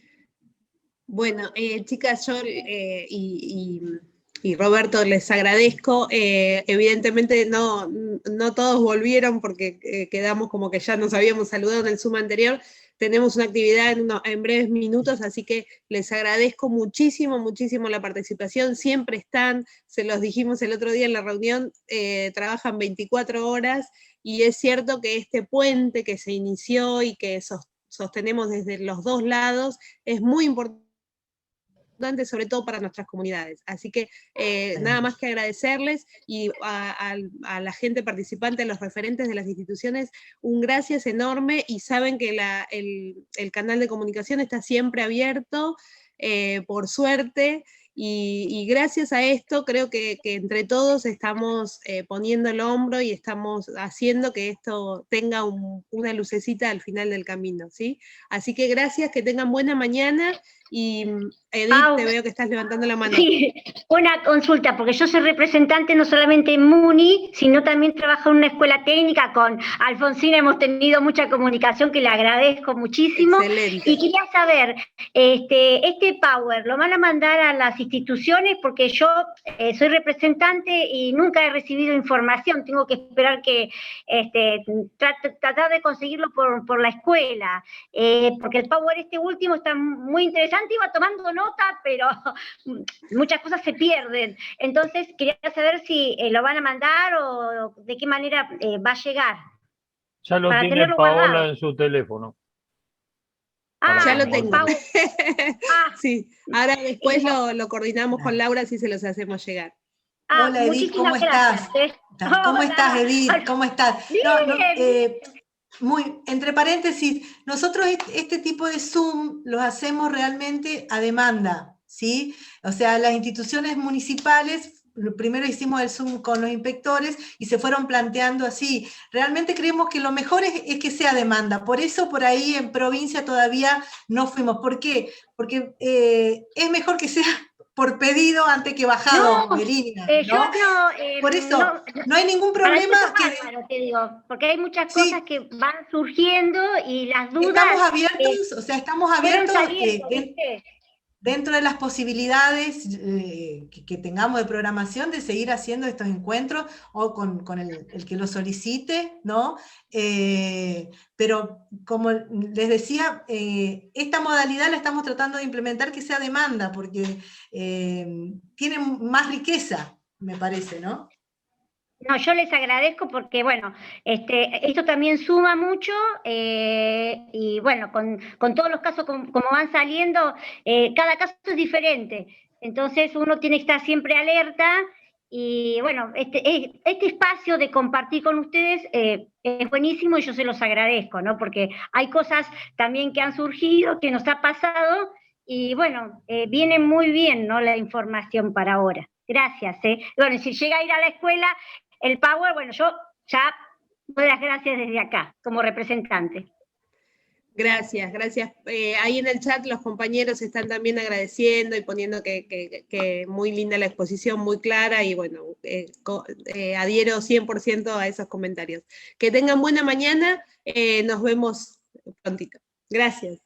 Bueno, chicas, yo y Roberto les agradezco. Evidentemente no todos volvieron porque quedamos como que ya nos habíamos saludado en el Zoom anterior. Tenemos una actividad en breves minutos, así que les agradezco muchísimo, muchísimo la participación. Siempre están, se los dijimos el otro día en la reunión, trabajan 24 horas, y es cierto que este puente que se inició y que sostenemos desde los dos lados es muy importante, sobre todo para nuestras comunidades. Así que nada más que agradecerles, y a la gente participante, a los referentes de las instituciones, un gracias enorme, y saben que el canal de comunicación está siempre abierto, por suerte, y gracias a esto creo que entre todos estamos poniendo el hombro y estamos haciendo que esto tenga una lucecita al final del camino, ¿sí? Así que gracias, que tengan buena mañana. Y Edith, te veo que estás levantando la mano. Sí, una consulta, porque yo soy representante no solamente en MUNI, sino también trabajo en una escuela técnica. Con Alfonsina hemos tenido mucha comunicación, que le agradezco muchísimo. Excelente. Y quería saber, este Power, ¿lo van a mandar a las instituciones? Porque yo soy representante y nunca he recibido información, tengo que esperar que tratar de conseguirlo por la escuela, porque el Power último está muy interesante. Iba tomando nota, pero muchas cosas se pierden. Entonces, quería saber si lo van a mandar o de qué manera va a llegar. Ya lo tiene Paola en su teléfono. Ya lo tengo. Sí, ahora después lo coordinamos con Laura, si se los hacemos llegar. Hola Edith, ¿cómo estás? ¿Cómo estás, Edith? ¿Cómo estás? Entre paréntesis, nosotros este tipo de Zoom los hacemos realmente a demanda, ¿sí? O sea, las instituciones municipales, primero hicimos el Zoom con los inspectores y se fueron planteando así. Realmente creemos que lo mejor es que sea demanda, por eso por ahí en provincia todavía no fuimos. ¿Por qué? Porque es mejor que sea por pedido antes que bajado de línea, ¿no? Por eso, no hay ningún problema. Te digo, porque hay muchas cosas que van surgiendo y las dudas... Estamos abiertos dentro de las posibilidades que tengamos de programación, de seguir haciendo estos encuentros, o con el que lo solicite, ¿no? Pero como les decía, esta modalidad la estamos tratando de implementar que sea demanda, porque tiene más riqueza, me parece, ¿no? No, yo les agradezco porque, bueno, esto también suma mucho, y bueno, con todos los casos como van saliendo, cada caso es diferente, entonces uno tiene que estar siempre alerta, y bueno, este espacio de compartir con ustedes es buenísimo, y yo se los agradezco, ¿no? Porque hay cosas también que han surgido, que nos ha pasado, y bueno, viene muy bien, ¿no? La información para ahora. Gracias, Bueno, si llega a ir a la escuela, el Power, bueno, yo ya doy las gracias desde acá, como representante. Gracias. Ahí en el chat los compañeros están también agradeciendo y poniendo que muy linda la exposición, muy clara, y bueno, adhiero 100% a esos comentarios. Que tengan buena mañana, nos vemos prontito. Gracias.